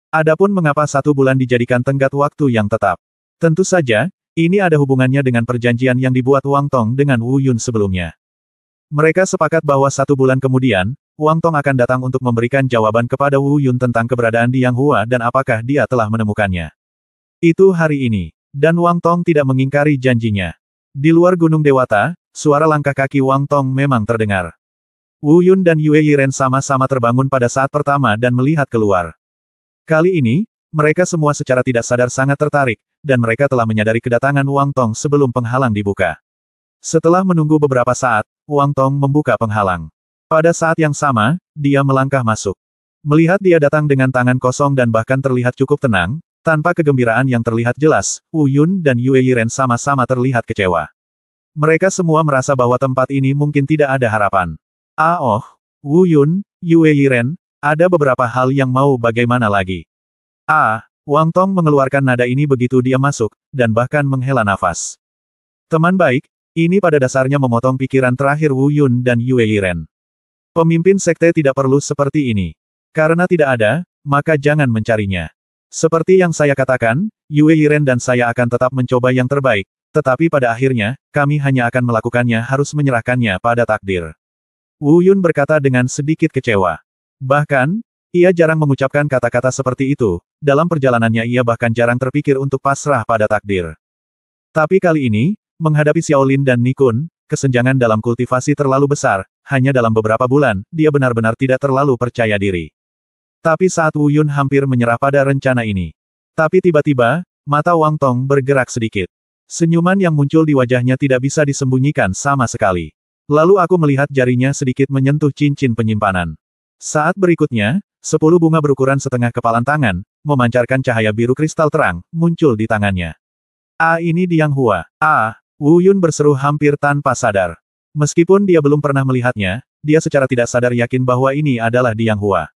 Adapun mengapa 1 bulan dijadikan tenggat waktu yang tetap. Tentu saja, ini ada hubungannya dengan perjanjian yang dibuat Wang Tong dengan Wu Yun sebelumnya. Mereka sepakat bahwa 1 bulan kemudian, Wang Tong akan datang untuk memberikan jawaban kepada Wu Yun tentang keberadaan Diang Hua dan apakah dia telah menemukannya. Itu hari ini. Dan Wang Tong tidak mengingkari janjinya. Di luar Gunung Dewata, suara langkah kaki Wang Tong memang terdengar. Wu Yun dan Yue Yiren sama-sama terbangun pada saat pertama dan melihat keluar. Kali ini, mereka semua secara tidak sadar sangat tertarik, dan mereka telah menyadari kedatangan Wang Tong sebelum penghalang dibuka. Setelah menunggu beberapa saat, Wang Tong membuka penghalang. Pada saat yang sama, dia melangkah masuk. Melihat dia datang dengan tangan kosong dan bahkan terlihat cukup tenang, tanpa kegembiraan yang terlihat jelas, Wu Yun dan Yue Yiren sama-sama terlihat kecewa. Mereka semua merasa bahwa tempat ini mungkin tidak ada harapan. Wu Yun, Yue Yiren, ada beberapa hal yang mau bagaimana lagi. Wang Tong mengeluarkan nada ini begitu dia masuk, dan bahkan menghela nafas. Teman baik, ini pada dasarnya memotong pikiran terakhir Wu Yun dan Yue Yiren. Pemimpin sekte tidak perlu seperti ini. Karena tidak ada, maka jangan mencarinya. Seperti yang saya katakan, Yue Yiren dan saya akan tetap mencoba yang terbaik, tetapi pada akhirnya, kami hanya akan melakukannya harus menyerahkannya pada takdir. Wu Yun berkata dengan sedikit kecewa. Bahkan, ia jarang mengucapkan kata-kata seperti itu, dalam perjalanannya ia bahkan jarang terpikir untuk pasrah pada takdir. Tapi kali ini, menghadapi Xiaolin dan Nikun, kesenjangan dalam kultivasi terlalu besar, hanya dalam beberapa bulan, dia benar-benar tidak terlalu percaya diri. Tapi saat Wu Yun hampir menyerah pada rencana ini. Tapi tiba-tiba, mata Wang Tong bergerak sedikit. Senyuman yang muncul di wajahnya tidak bisa disembunyikan sama sekali. Lalu aku melihat jarinya sedikit menyentuh cincin penyimpanan. Saat berikutnya, 10 bunga berukuran setengah kepalan tangan, memancarkan cahaya biru kristal terang, muncul di tangannya. Ini Diang Hua. Wu Yun berseru hampir tanpa sadar. Meskipun dia belum pernah melihatnya, dia secara tidak sadar yakin bahwa ini adalah Diang Hua.